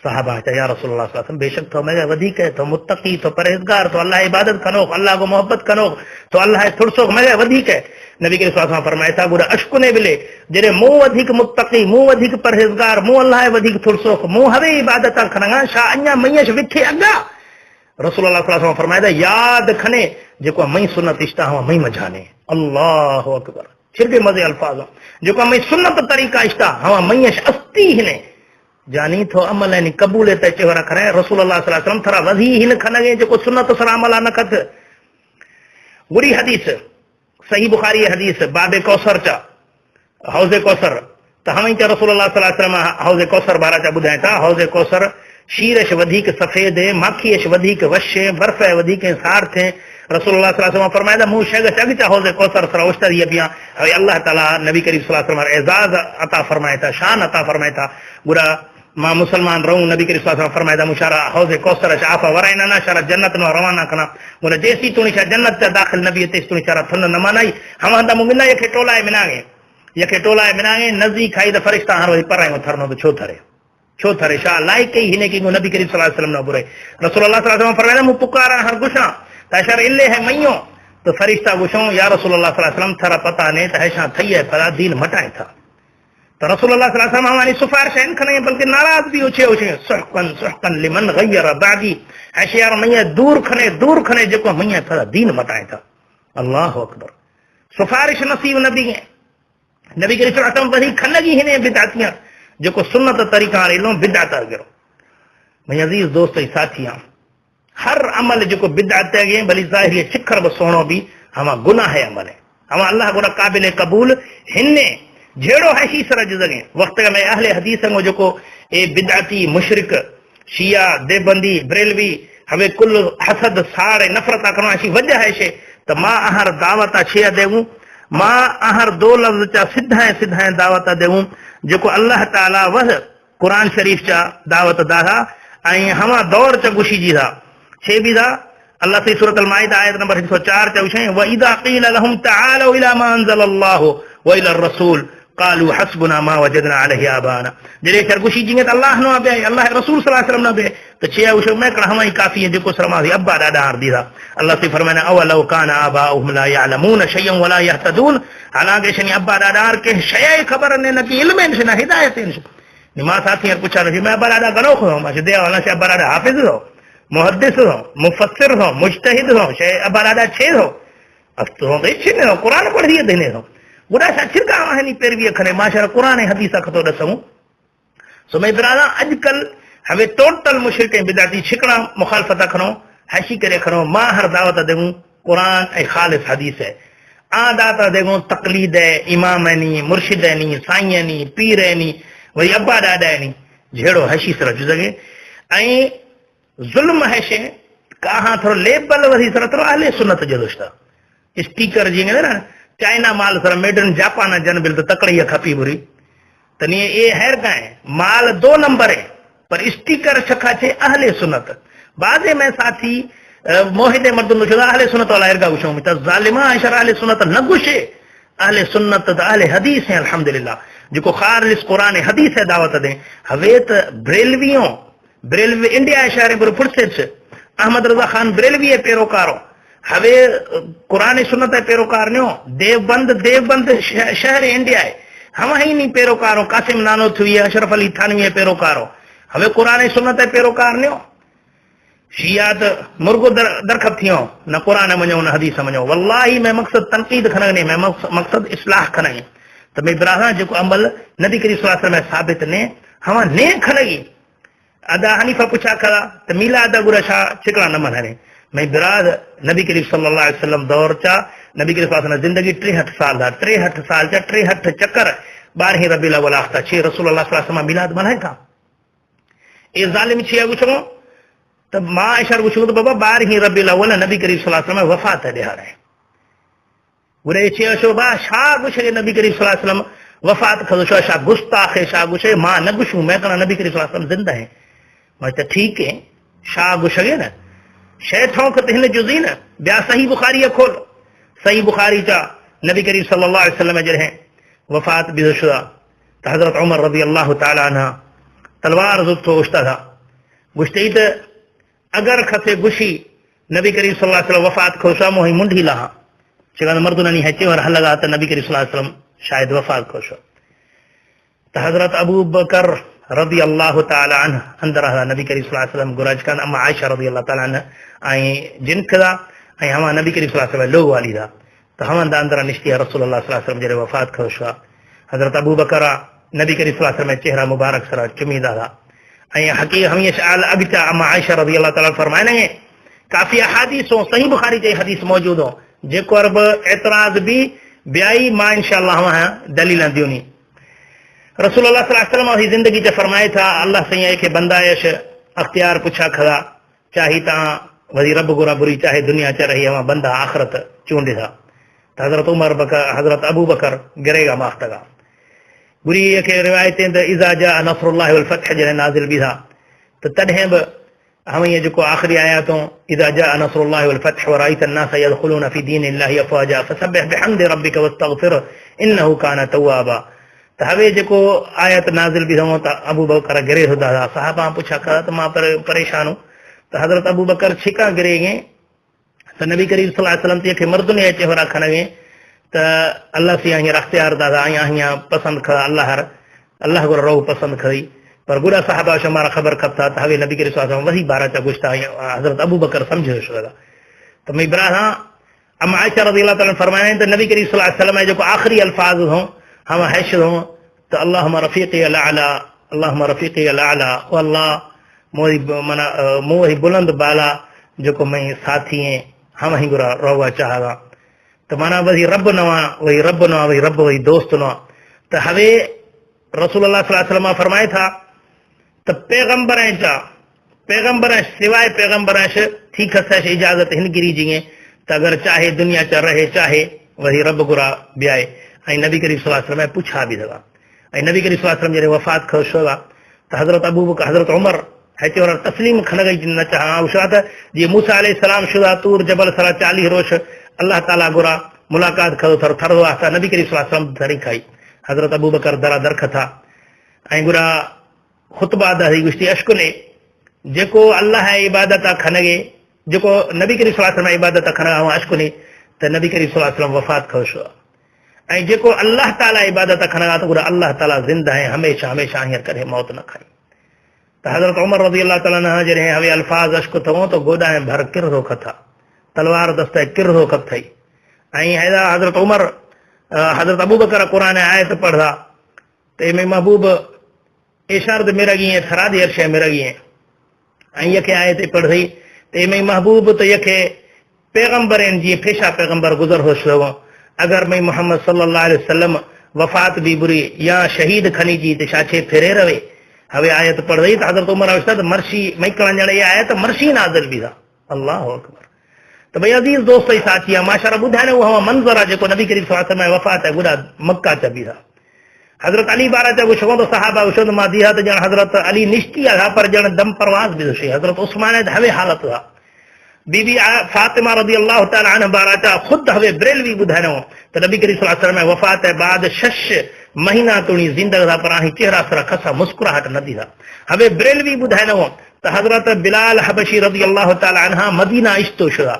[SPEAKER 3] साहबा चा या रसूलुल्लाह सल्लल्लाहु अलैहि वसल्लम बेशक तो मैं वधिक है तो मुत्तकी तो परहेज़गार तो अल्लाह इबादत कनो अल्लाह को मोहब्बत कनो तो अल्लाह थुड़सो मैं वधिक है नबी के सल्लल्लाहु अलैहि वसल्लम फरमाया था गुरा अशकुने बिले जेरे मुंह वधिक मुत्तकी मुंह वधिक परहेज़गार मुंह अल्लाह वधिक थुड़सो मुंह हवे इबादत खणगा शा अन्या मईश विथे अगा रसूलुल्लाह सल्लल्लाहु अलैहि वसल्लम फरमाया याद खने जेको मई सुन्नत इश्ता हुआ मई मजाने अल्लाहु अकबर छिरके मजे अल्फाज जेको मई सुन्नत तरीका इश्ता हुआ मईश अस्ती हिने जानी तो अमल यानी कबूल ते चेहरा करे रसूलुल्लाह सल्लल्लाहु अलैहि वसल्लम थरा वधी हिन खनगे जेको सुन्नत सरा अमल न कथ बुरी हदीस सही बुखारी हदीस बाबे कौसर चा हौज़े कौसर त हम चा रसूलुल्लाह सल्लल्लाहु अलैहि वसल्लम हौज़े कौसर बारा चा बुधाए था हौज़े कौसर शीरश वधिक सफेद है माखीश वधिक वश है बर्फ है वधिक सार्थ है रसूलुल्लाह सल्लल्लाहु अलैहि वसल्लम फरमाया मुंह शग चग चा हौज़े कौसर सरा उस्तर ये बिया अल्लाह ताला नबी करीम सल्लल्लाहु अलैहि वसल्लम एजाज अता फरमाया था शान अता फरमाया था बुरा मां मुसलमान रहूं नबी करीम सल्लल्लाहु अलैहि वसल्लम फरमाया मुशारा हौज़े कौसर आफा वराइना ना शरा जन्नत नो रवाना कना मुने जैसी तुनी शा जन्नत चा दाखिल नबी ते तुनी शरा थन न मनाई हम हंदा मुमिना यके टोलाए मिनागे नजी खाई द फरिश्ता हर वही परायो थरनो तो छो थरे शा लाइक ही हिने की नबी करीम सल्लल्लाहु अलैहि वसल्लम न बुरे रसूलुल्लाह सल्लल्लाहु अलैहि वसल्लम फरमाया मु पुकारा हर गुशा तशर इल्ले है मइयो तो फरिश्ता गुशो या रसूलुल्लाह सल्लल्लाहु अलैहि वसल्लम थरा पता ने तहशा थई है फला दीन मटाए था तो रसूलुल्लाह सल्लल्लाहु अलैहि वसल्लम हमारी सिफारिश इन खने बल्कि नाराज भी होछे सुहकन लिमन गयर बादी अशियार मइया दूर खने जेको मइया थरा दीन मटाए था अल्लाहु अकबर सिफारिश नसीब नबी है नबी करीम सल्लल्लाहु अलैहि वसल्लम वही खनगी हिने बिदातियां जेको सुन्नत तरीका इलो बिदात गिरो मुझे अजीज दोस्त साथियां हर अमल जेको बिदात गए भली ज़ाहिर शिखर ब सोनो भी हमा गुनाह है अमल है हमा अल्लाह गुना काबिल कबूल हिन्ने जेड़ो है शी सर जगे वक्त में अहले हदीस को जेको ए बिदाती मुशरिक शिया देवबंदी बरेलवी हवे कुल हसद साड़ नफरत करना शी वजह है शे तो मां आहर दावत छे देवूं मां आहर दो लफ्ज चा सिधा दावत देवूं जेको अल्लाह ताला वह कुरान शरीफ चा दावत दाहा आई हमा दौर चा गुशी जी था छे भी था अल्लाह से सूरत अल माइदा आयत नंबर 104 चा उछे व इदा क़ील लहुम तआलू इला मा अनज़ल अल्लाह व इला रसूल कालू हस्बुना मा वजदना अलैहि आबाना जरे सरगुशी जिंगे अल्लाह नो आबे अल्लाह रसूल सल्लल्लाहु अलैहि वसल्लम नबे तो छे उस में कड़ा हमारी काफी है जो शर्मा थी अब्बा दादा हर दीदा अल्लाह से फरमाना अवलौ काना आबाउहुम ला यअलमून शयअन वला यहतदून हालांकि शनी अब्बा दादा के शय खबर ने न की इल्म न हिदायत न मा साथी पूछा रही मैं अब्बा दादा गनो खो मैं दे वाला से अब्बा दादा हाफिज हो मुहद्दिस हो मुफस्सिर हो मुज्तहिद हो शय अब्बा दादा छे हो अस्तु हो बेचे ने कुरान पढ़िए देने हो बुरा सा छिरका है पैरवी खने माशा कुरान हदीस खतो दसूं सो मैं बरादा आजकल हमें टोटल मुशरिक बिदाती छिकड़ा मुखालफत खनो हशी करे खनो मां हर दावत देऊं कुरान ए खालिस हदीस है आ दाता देऊं तकलीद है इमामनी मुर्शिदनी साईनी पीरनी वही अब्बा दादानी जेड़ो हशी सर जुजगे आई जुल्म है शे कहां थोरो लेबल वही सर थोरो अहले सुन्नत जो दोस्ता स्टीकर जींगे ना China mall sir made in Japan जन बिल तो तकड़ी खपी बुरी तनी ये हैर का है माल 2 नंबर है पर स्टीकर छखा छे अहले सुन्नत बाजे में साथी मोहिदे मर्दुन शुदा अहले सुन्नत वाला एरगा गुशो में जालिमा अशर अहले सुन्नत न गुशे अहले सुन्नत अहले हदीस है अल्हम्दुलिल्लाह जो खालिस कुरान हदीस है दावत दे हवे त ब्रेलवी इंडिया शहर पर फुरसेट अहमद रजा खान ब्रेलवी पेरोकारो हवे कुरान सुन्नत पेरोकार नो देवबंद शहर इंडिया है हम ही नहीं पेरोकारो कासिम नानो थी अशरफ अली थानवी पेरोकारो हवे कुरान सुन्नत पेरोकार नो शियात मुर्गो दरखब थियो न कुरान मञो न हदीस मञो वल्लाही मैं मकसद तनकीद खनने मैं मकसद इस्लाह खनई तो मैं ब्राहा जो अमल नबी करीम सल्लल्लाहु अलैहि वसल्लम साबित ने हम ने खनई अदा हनीफा पूछा खरा तो मिलाद गुरशा छिकड़ा न मनने मैं बिराद नबी करीम सल्लल्लाहु अलैहि वसल्लम दौर चा नबी करीम सल्लल्लाहु अलैहि वसल्लम जिंदगी 63 साल दा 63 साल चा 63 चक्कर 12 रबीउल अव्वल आखता छे रसूलुल्लाह सल्लल्लाहु अलैहि वसल्लम मिलाद मनाए था ए जालिम छे गुछो तब मां इशर गुछो तो बाबा 12 रबीउल अव्वल नबी करीम सल्लल्लाहु अलैहि वसल्लम वफात है दिहाड़े बुरे छे शोभा शा गुछे नबी करीम सल्लल्लाहु अलैहि वसल्लम वफात खो शा गुस्ताख है शा गुछे मां न गुछू मैं कना नबी करीम सल्लल्लाहु अलैहि वसल्लम जिंदा है मैं तो ठीक है शा गुछगे ना शै ठोक हिन जुज़ी न ब्या सही बुखारी खोल सही बुखारी चा नबी करीम सल्लल्लाहु अलैहि वसल्लम जरे वफात बिजुशुदा तो हजरत उमर रज़ी अल्लाह तआला अन्हा तलवार जुतो उस्ता था गुश्ती त अगर खसे गुशी नबी करीम सल्लल्लाहु अलैहि वसल्लम वफात खोसा मोही मुंडी लहा चिकन मर्दुननी है और हलगा त नबी करीम सल्लल्लाहु अलैहि वसल्लम शायद वफात खोसा तो हजरत अबू बकर रज़ी अल्लाह तआला अन्हा अंदर नबी करीम सल्लल्लाहु अलैहि वसल्लम गुराज कान अम्मा आयशा रज़ी अल्लाह तआला अन्हा आई जिन खदा आई हम नबी करीम सल्लल्लाहु अलैहि वसल्लम लोग वाली दा तो हम अंदर निश्ती रसूलुल्लाह सल्लल्लाहु अलैहि वसल्लम जरे वफात खोसा हजरत अबू बकर नबी करीम सल्लल्लाहु अलैहि वसल्लम चेहरा मुबारक सरा चुमीदा था आई हकी हमेशा आल अगता अम्मा आयशा रज़ी अल्लाह तआला फरमाने काफी अहादीसों सही बुखारी के हदीस मौजूद हो जेको अरब एतराज भी ब्याई मां इंशाअल्लाह वहां दलील दियोनी रसूलुल्लाह सल्लल्लाहु अलैहि वसल्लम की जिंदगी च फरमाए था अल्लाह सैया के बंदायश अख्तियार पुछा खदा चाहे ता वही रब गुरा बुरी चाहे दुनिया च रही वहां बंदा आखिरत चूंडे था तो हजरत उमर बकर हजरत अबू बकर गिरेगा माख्तगा बुरी के रिवायतें द इजा जा नसरुल्लाह वल फतह जने नाजिल भी था तो तडहे ब हम ये जो आखिरी आयतों इजा जा नसरुल्लाह वल फतह व रायत अन्नास यदखुलून फी दीनिल्लाहि अफवाजा फसब्बिह बिहम्दि रब्बिका वस्तगफिर इन्नहु काना तव्वाबा तो हवे जो आयत नाजिल भी हो तो अबू बकर गिरे होता था साहबा पूछा करा तो मां पर परेशान हूं तो हजरत अबू बकर छिका गिरे गए तो नबी करीम सल्लल्लाहु अलैहि वसल्लम के मर्द ने चेहरा खन गए तो अल्लाह से यहाँ अख्तियार दादा यहाँ पसंद खा अल्लाह को रो पसंद खरी पर बुरा साहबा हमारा खबर कब था हवे नबी करीम सल्लल्लाहु अलैहि वसल्लम वही 12 चा गुश्ता हजरत अबू बकर समझे तो मैं इब्राहिम अम्मा आयशा रज़ियल्लाहु तआला फरमाने तो नबी करीम सल्लल्लाहु अलैहि वसल्लम जो आखिरी अल्फाज हो हम हैशर हो तो अल्लाहुम्मा रफीक़ी अल-अला अल्लाहुम्मा रफीक़ी अल-अला ओ अल्लाह मोरी मना मोही बुलंद बाला जो को मैं साथी हैं हम ही गुरा रोवा चाहगा तो माना वही रब नवा वही दोस्त नवा तो हवे रसूलुल्लाह सल्लल्लाहु अलैहि वसल्लम फरमाए था तो पैगंबर सिवाय पैगंबर थी खस इजाजत हिन गिरी जिए तो अगर चाहे दुनिया च रहे चाहे वही रब गुरा ब्याए नबी करीम सल्लल्लाहु अलैहि वसल्लम पूछा भी दगा नबी करीम सल्लल्लाहु अलैहि वसल्लम जरे वफात खोशोगा तो हजरत अबू बकर हजरत उमर है और तस्लीम खन गई न चाहा उशात जी मूसा अलैहि सलाम शुदा तूर जबल सरा 40 रोश अल्लाह ताला गुरा मुलाकात खो थर थर वास्ता नबी करीम सल्लल्लाहु अलैहि वसल्लम धरी खाई हज़रत अबू बकर दरा दरख था ऐं गुरा ख़ुतबा दी गुश्ती अश्कुले जेको अल्लाह इबादत खनगे जेको नबी करीम सल्लल्लाहु अलैहि वसल्लम इबादत खनगा हुआ अश्कुले त नबी करीम सल्लल्लाहु अलैहि वसल्लम वफ़ात खो ऐं जेको अल्लाह ताला इबादत खनगा त गुरा अल्लाह ताला ज़िंदा है हमेशा हमेशा हींअर करे मौत न खाई त हज़रत उमर रज़ी अल्लाह ताला अन्हु जॾहिं हवे अल्फाज़ अश्क थो त गोॾा ऐं भर किररो कथा तलवार दस्ते किररो कथ थई ऐं हैदा हज़रत उमर हज़रत अबू बकर क़ुरान आयत पढ़ा त में महबूब इशारत मिरगी है थरादी अर्शे मिरगी है ऐं यखे आयत पढ़ रही ते में महबूब तो यखे पैगंबर जी फेशा पैगंबर गुजर हो शो अगर मैं मोहम्मद सल्लल्लाहु अलैहि वसल्लम वफात भी बुरी या शहीद खनी जी ते छे फेरे रवे हवे आयत पढ़ रही त हज़रत उमर अवसद मर्शी मैकण जणे आयत मर्शी नाज़िल भी था अल्लाह अकबर तो भाई अजीज दोस्त साथिया माशारा बुधाने वो मंजर है जो नबी करीम सल्लल्लाहु अलैहि वसल्लम वफात है गुड़ा मक्का च भी था हजरत अली बारा चा गुशो तो सहाबा उशद मा दिया तो जण हजरत अली निश्ती था पर जण दम परवाज भी दुशे हजरत उस्मान हवे हालत था बीबी फातिमा रज़ी अल्लाह तआला अन्हा बारा चा खुद हवे ब्रेलवी बुधानो तो नबी करीम सल्लल्लाहु अलैहि वसल्लम वफात है बाद 6 महीना तुणी जिंदगी था पर चेहरा सरा खसा मुस्कुराहट न दी था हवे ब्रेलवी बुधानो तो हजरत बिलाल हबशी रज़ी अल्लाह तआला अन्हा मदीना इश्तो शुदा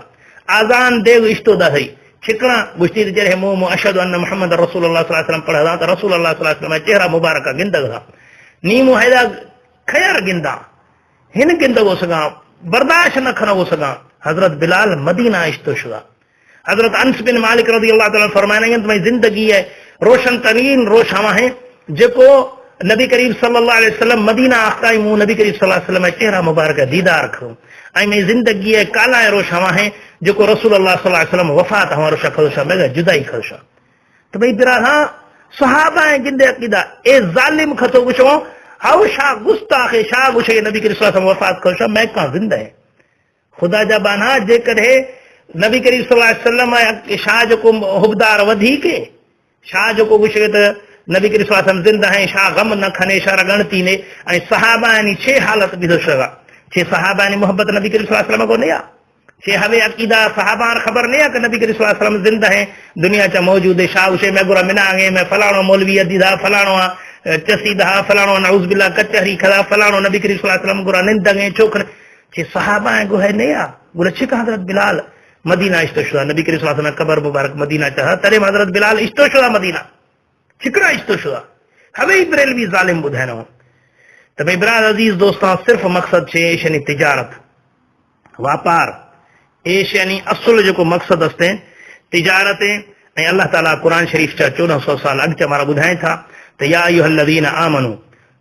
[SPEAKER 3] आजान देव इश्तो दा थई छिकना गुश्ती जरे मुंह अशहदु अन्न मुहम्मद रसूलुल्लाह सल्लल्लाहु अलैहि वसल्लम पढ़ा तो रसूलुल्लाह सल्लल्लाहु अलैहि वसल्लम चेहरा मुबारक गिंदग था नीमु हैदा खैर गिंदा हिन गिंदगो सगा बर्दाश्त न खनो सगा हजरत बिलाल मदीना इश्तो शुदा हजरत अनस बिन मालिक रज़ी अल्लाह तआला फरमाने तुम्हारी जिंदगी है रोशन तरीन रोशावा है जेको नबी करीम सल्लल्लाहु अलैहि वसल्लम मदीना आखता मुंह नबी करीम सल्लल्लाहु अलैहि वसल्लम चेहरा मुबारक दीदार खो आई में जिंदगी है काला रोशावा है जो रसूलुल्लाह सल्लल्लाहु अलैहि वसल्लम वफात हमारो शखोशा में जुदाई खोशा तो भाई बिरा सहाबा है जिंदे अकीदा ए जालिम खतो गुशो हाउ शाह गुस्ताख शाह गुशे नबी करीम सल्लल्लाहु अलैहि वसल्लम वफात खोशा मैं का जिंदा है खुदा जा बाना जे करे नबी करीम सल्लल्लाहु अलैहि वसल्लम शाह जो हुबदार वधी के शाह जो गुशे त नबी करीम सल्लल्लाहु अलैहि वसल्लम जिंदा है शाह गम न खने शाह गणती ने ऐं सहाबा यानी 6 हालत भी दशगा 6 सहाबा यानी मोहब्बत नबी करीम सल्लल्लाहु अलैहि वसल्लम को नया 6 हवे अकीदा सहाबा खबर नहीं है कि नबी करीम सल्लल्लाहु अलैहि वसल्लम जिंदा है दुनिया चा मौजूद है शाह उसे में गुरा मिनागे में फलाणो मौलवी अदीदा फलाणो चसीदा फलाणो नऊज बिल्ला कचहरी खदा फलाणो नबी करीम सल्लल्लाहु अलैहि वसल्लम गुरा निंदगे छोकरे 6 सहाबा है गुहे नया गुरा छिका हजरत बिलाल मदीना इस्तशुदा नबी करीम सल्लल्लाहु अलैहि वसल्लम कबर मुबारक मदीना चाह तरे हजरत बिलाल इस्तशुदा मदीना छिकरा इस्तशुदा हवे बरेलवी जालिम बुधानो तो भाई बिराद अजीज दोस्तों सिर्फ मकसद छे एशियनी तिजारत व्यापार एशियनी असल जो मकसद हस्ते तिजारत ऐं अल्लाह ताला कुरान शरीफ चा 1400 साल अॻु चा मारा ॿुधाए था त या अय्युहल्लज़ीना आमनू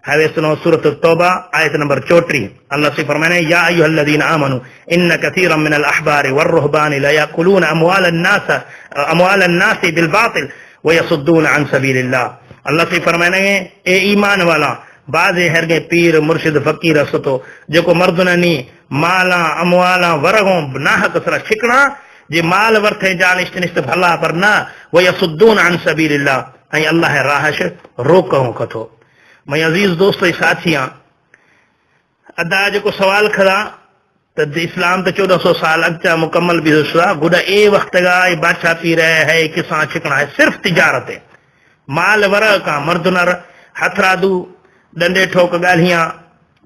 [SPEAKER 3] हवे सुनो सूरत तौबा आयत नंबर 34 अल्लाह से फरमाने या अय्युहल्लज़ीना आमनू इन्न कसीरम मिनल अहबारि वर्रुहबानि ला याकुलून अमवालन नास बिल बातिल व यसुद्दून अन सबीलिल्लाह अल्लाह से फरमाने ए ईमान वाला बाज़े हरगे पीर मुर्शिद फकीर असतो जो मर्दुननी माला अमवाला वरगो नाहक सरा छिकना जे माल वर्थे जान इष्टनिष्ट भला पर ना वो यसुद्दून अन सबीलिल्लाह ऐं अल्लाह राहश रोकऊं कथो मैं अजीज दोस्त साथियां अदा जो सवाल खड़ा तो इस्लाम तो 1400 साल अगचा मुकम्मल भी गुड़ा ए वक्त गाय बादशाह पी रहे है किसा छिकना है सिर्फ तिजारत है माल वर का मर्दुनर हथरादू डंडे ठोक गालियां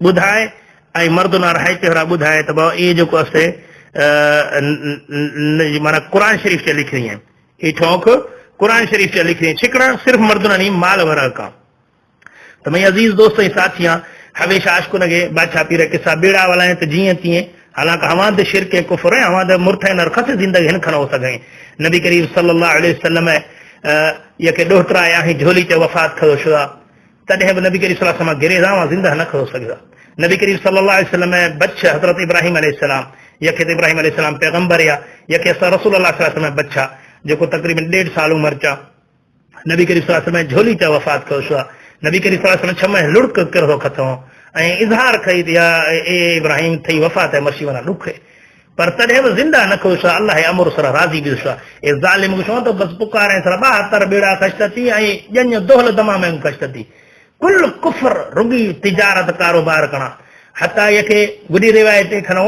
[SPEAKER 3] बुधाए ऐं मर्दुनर है तेरा बुधाए तो ये जो असे माना कुरान शरीफ से लिख रही है ये ठोक कुरान शरीफ से लिख रही है छिकना सिर्फ मर्दुन नहीं माल वर का तो मैं अजीज दोस्त साथियां हमेशा आशको लगे बादशाह पीर किसा बेड़ा वाला है तो जीअं तीअं हालांकि हमाद शिरक कुफर है हमाद मुर्थे नरखस जिंदगी हिन खन हो सके नबी करीम सल्लल्लाहु अलैहि वसल्लम यके डोहतरा या ही झोली च वफात खो शुदा तॾहिं बि नबी करीम सल्लल्लाहु अलैहि वसल्लम गिरेदा जिंदा न खो सघंदा नबी करीम सल्लल्लाहु अलैहि वसल्लम बच्चा हजरत इब्राहिम अलैहिस्सलाम यके इब्राहिम अलैहिस्सलाम पैगंबर या यके रसूलुल्लाह सल्लल्लाहु अलैहि वसल्लम बच्चा जो तकरीबन 1.5 साल उम्र चा नबी करीम सल्लल्लाहु अलैहि वसल्लम झोली चा वफात खो शुदा नबी करीम सल्लल्लाहु अलैहि वसल्लम 6 महीने लुड़क कर खतो ऐं इज़हार कई या ए इब्राहिम थई वफात है मसी वना दुख पर तॾहिं बि जिंदा न खो अल्लाह अमर सरा राज़ी भी ए ज़ालिम छो तो बस पुकारे सरा 72 बेड़ा कश्तती ऐं जन दोहल दमा में कश्तती कुल कुफर रुगी तिजारत कारोबार करा हता यके गुडी रिवायत खनो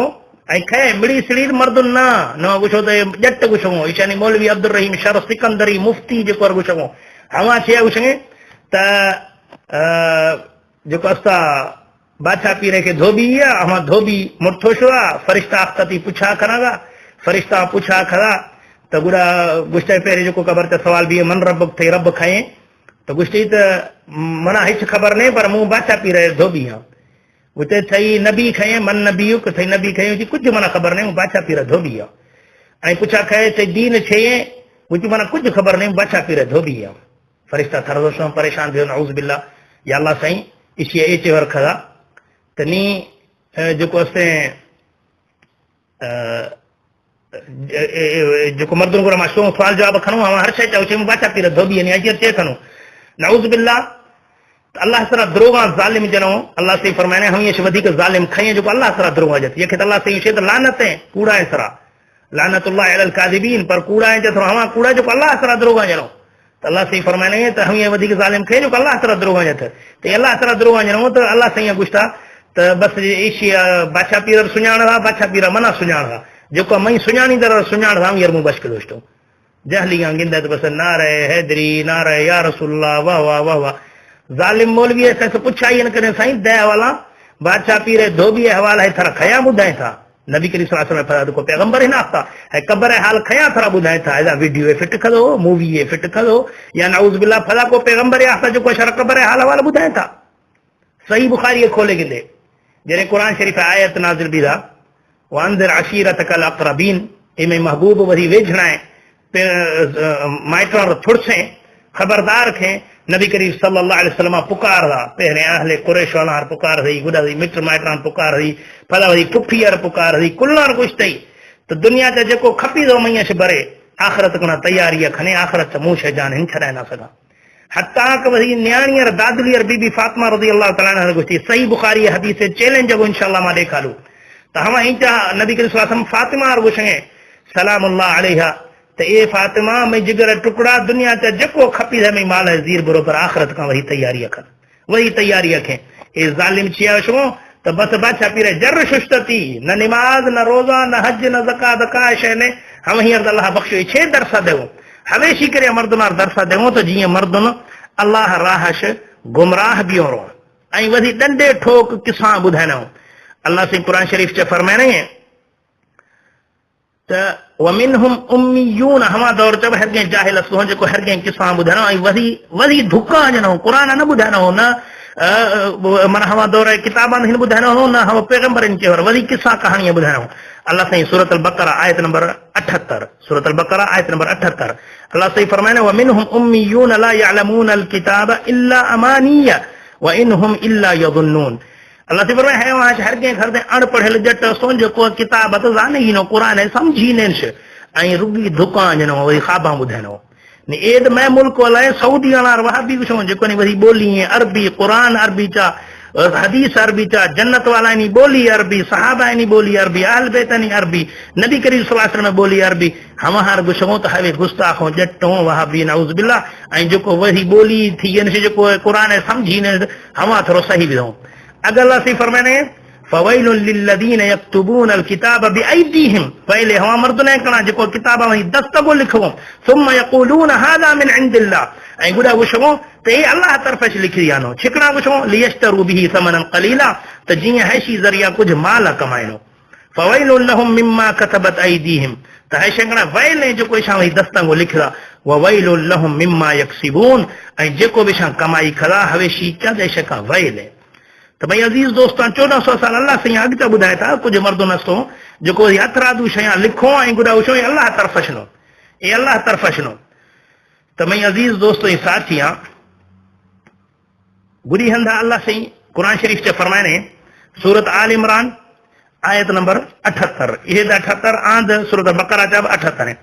[SPEAKER 3] ऐं खे मिड़ी सिड़ी मर्दुन न गुछो त जट गुछो ईशानी मौलवी अब्दुल रहीम शरफ सिकंदरी मुफ्ती जो गुछो हवा छे गुछे जेको असां बादशाह पीर खे धोबी आहे अमा धोबी मुठो छो आहे फरिश्ता अख़्तती पुछा करांगा फरिश्ता पुछा खरा त गुड़ा गुश्ते पहिरीं जेको ख़बर त सवाल बि मन रब थे रब खाए त गुश्ती त मना हिच ख़बर न पर मूं बादशाह पीर धोबी आहियां उते थई नबी खाए मन नबी थई नबी खाए कुझु माना ख़बर न बादशाह पीर धोबी आहे ऐं पुछा खाए चई दीन छे मुझे माना कुछ खबर नहीं बादशाह पीर धोबी है फरिश्ता थरदोसो परेशान थियो नऊज़ बिल्लाह या अल्लाह साईं इसी एचे वर खदा तनी जेको असे जेको मर्दन को मा शो सवाल जवाब खणो हर शइ चओ बादशाह पीर धोबी ने अजर चे खणो नऊज़ बिल्लाह अल्लाह सरा द्रोगा जालिम जनो अल्लाह से फरमाने हम ये वधिक जालिम खये जो अल्लाह सरा द्रोगा जत ये अल्लाह से शे त लानत है कूड़ा है सरा लानतुल्लाह अलल कादिबीन पर कूड़ा है जत हवा कूड़ा जो अल्लाह सरा द्रोगा जनो त अल्लाह से फरमाने त हम ये वधिक जालिम खये जो अल्लाह सरा द्रोगा जत त अल्लाह सरा द्रोगा जनो त अल्लाह से गुस्ता त बस एशिया बादशाह पीर सुञाणा बादशाह पीर मना सुञाणा जेको मई सुञाणी दर सुञाणा यार मु बश के दोस्तों जहलियां गिंदत बस नारे हैदरी नारे या रसूलुल्लाह वाह वाह वाह वाह जालिम मौलवी ऐसे से पुछा ही न करे साईं दया वाला बादशाह पीर धोबी हवाला है थरा खया बुधाए था नबी करीम सल्लल्लाहु अलैहि वसल्लम को पैगंबर है ना था है कब्र हाल खया थरा बुधाए था एदा वीडियो फिट खदो मूवी फिट खदो या नऊज़ बिल्लाह फला को पैगंबर है जो शर कब्र हाल हवाला बुधाए था सही बुखारी खोले गिंदे जरे कुरान शरीफ आयत नाज़िल भी था वंदिर अशीरतकल अक़रबीन इमे महबूब वही वेझना है माइटर थुड़से खबरदार खे नबी करीम सल्लल्लाहु अलैहि वसल्लम पुकार था पहले अहले कुरैश वाला पुकार थी गुडा थी मिट माइटरान पुकार थी फला वही पुफियर पुकार थी कुल्लार कुछ थी तो दुनिया ते जेको खपी दो मैया से भरे आखिरत कना तैयारी खने आखिरत मुंह से जान हिन छड़ाए ना सका हत्ता क वही न्याणीर दादलीर बीबी फातिमा रज़ी अल्लाह तआला अन्हा गुस्ती सही बुखारी हदीस चैलेंज को इंशाअल्लाह मा देखालू त हम इंचा नबी करीम सल्लल्लाहु अलैहि वसल्लम फातिमा और गुशे सलामुल्लाह अलैहा त ए फातिमा में जिगर टुकड़ा दुनिया ते जको खपी है में माल ज़ीर बरोबर आखिरत का वही तैयारी अखन वही तैयारी अखे ए जालिम छिया छो त बस बादशाह पीर जर शुष्टती न नमाज न रोजा न हज न ज़कात का शय ने हम हियर अल्लाह बख्शो छे दरसा देव हमेशी करे मर्दनार दरसा देव तो जिए मर्दन अल्लाह राहश गुमराह भी हो ऐं वधी डंडे ठोक किसा बुधाइनो अल्लाह से कुरान शरीफ च फरमाने त वमिनहुम उम्मियून हमा दौर जब हर के जाहिल सो जो हर के किसा बुधाइनो ऐं वधी वधी धुका जनो कुरान न बुधाइनो न मन हवा दौर किताबन हिन बुधाइनो न हम पैगंबरन के वधी किसा कहानी बुधाइनो अल्लाह से सूरत अल बकरा आयत नंबर 78 सूरत अल बकरा आयत नंबर 78 अल्लाह से फरमाने वमिनहुम उम्मियून ला यअलमून अल किताब इल्ला अमानिया व इनहुम इल्ला यظنون अल्लाह से फरमाए है वहां हर के घर दे अनपढ़ल जट सोंज को किताब त जाने ही नो कुरान है समझी नेश आई रुगी दुकान जनो वही खाबा बुधानो ने एद मैं मुल्क वाला सऊदी वाला वहाबी कुछ जो कोनी वही बोली है अरबी कुरान अरबी चा हदीस अरबी चा जन्नत वाला नहीं बोली अरबी सहाबा नहीं बोली अरबी अहल बैत नहीं अरबी नबी करीम सल्लल्लाहु अलैहि वसल्लम बोली अरबी हम हर गुशो त हवे गुस्ताखो जट्टो वहाबी नऊज़ बिल्लाह ऐं जो वही बोली थी ने जो कुरान समझी ने हम थोरो सही विधो अगर अल्लाह से फरमाने फवैलुल लिल्लज़ीन यक्तुबून अल किताब बिअयदीहिम पहले हम मर्दने कना जो किताब वही दस्तगो लिखो सुम्मा यक़ूलून हाज़ा मिन इंदिल्लाह ऐं गुडा गुशो ते अल्लाह तरफ से लिखी आनो छिकड़ा गुशो लियश्तरू बिही समनन कलीला त जिए हैशी जरिया कुछ माल कमाइनो फवैलुल लहुम मिम्मा कतबत अयदीहिम त है शंगना वैले जो कोई शा वही दस्तगो लिखला व वैलुल लहुम मिम्मा यक्सिबून ऐं जेको भी शा कमाई खला हवेशी क्या दे शका वैले तो भाई अजीज दोस्तों 1400 साल अल्लाह से अॻिते ॿुधाए था कुछ मर्दो नस्तो जेको हथरादू शया लिखो ऐं गुडा उछो अल्लाह तरफ़ अचनो ए अल्लाह तरफ़ अचनो तो भाई अजीज दोस्तों ये साथियां बुरी हंदा अल्लाह से कुरान शरीफ से फरमाने सूरत आल इमरान आयत नंबर 78 ये 78 आंद सूरत बकरा जब 78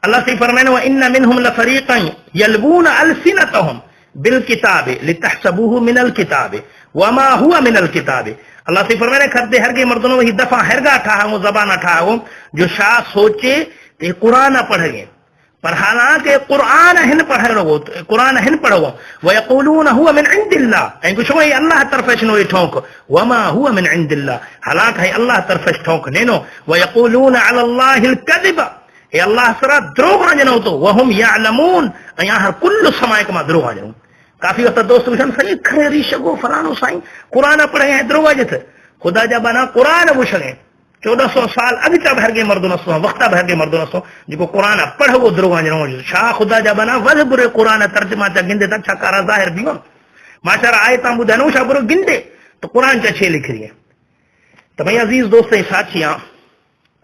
[SPEAKER 3] अल्लाह से फरमाने व इन्न मिनहुम लफरीक़न यलबून अलसिनतहुम बिल किताब लितहसबूहु मिनल किताब वमा हुआ मिनल किताब अल्लाह से फरमाने खरदे हर के मर्दों वही दफा हरगा ठाहो जबाना ठाहो जो शाह सोचे ते कुरान पढ़े पर हालांकि कुरान हिन पढ़ो कुरान हिन पढ़ो व यक़ूलून हुआ मिन इंदिल्लाह ऐं कुछ वही अल्लाह तरफ शनो ये ठोक वमा हुआ मिन इंदिल्लाह हालांकि अल्लाह तरफ ठोक नेनो व यक़ूलून अलल्लाहिल कज़िब ए अल्लाह सरा द्रोह जनो तो वहुम यअलमून या हर कुल्ल समय कमा द्रोह जनो काफ़ी वक़्तु दोस्त पुछनि साईं खरे हरी सघो फलाणो साईं क़ुर पढ़े ऐं द्रोह जिथ ख़ुदा जा बाना क़ुर पुछणे 1400 साल अॻिता बहरगे मर्दो नसो वक़्ता बहरगे मर्दो नसो जेको क़ुर पढ़ वो द्रोह जो छा ख़ुदा जा बाना वध बुरे क़ुर तर्जुमा चा गिंदे त छा कारा ज़ाहिर बियो माशारा आयतां ॿुधाइनो छा बुरो गिंदे तो क़ुर चा छे लिखी है तो भाई अजीज दोस्त साथियां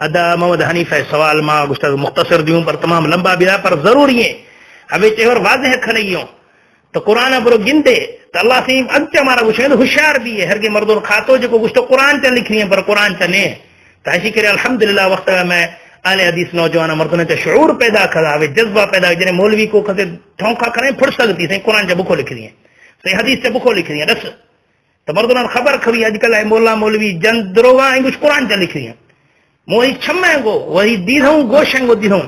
[SPEAKER 3] अदा मोहम्मद हनीफा सवाल मां गुस्ताद मुख्तसर दियूं पर तमाम लंबा बिया पर जरूरी है हवे चेवर वाज़ह खणियो तो क़ुर बुरो गिंदे तो अल्लाह से अॻिते मारा गुस्से होशियार भी है हर के मर्दो खातो जो गुस्तो क़ुर चा लिखी है पर क़ुर चा ने तो ऐसी करे अल्हम्दुलिल्लाह वक्त में आले हदीस नौजवान मर्दों ने शऊर पैदा करा वे जज्बा पैदा जने मौलवी को खसे ठोंका करे फुड़ सकती सही क़ुर चा बुखो लिख रही है सही हदीस चा बुखो लिख रही है दस तो मर्दों ने खबर खबी अजकल मोला मौलवी जन द्रोवा कुछ क़ुर चा लिख रही है मोही छमेंगो वही दीधूं गोशेंगो दीधूं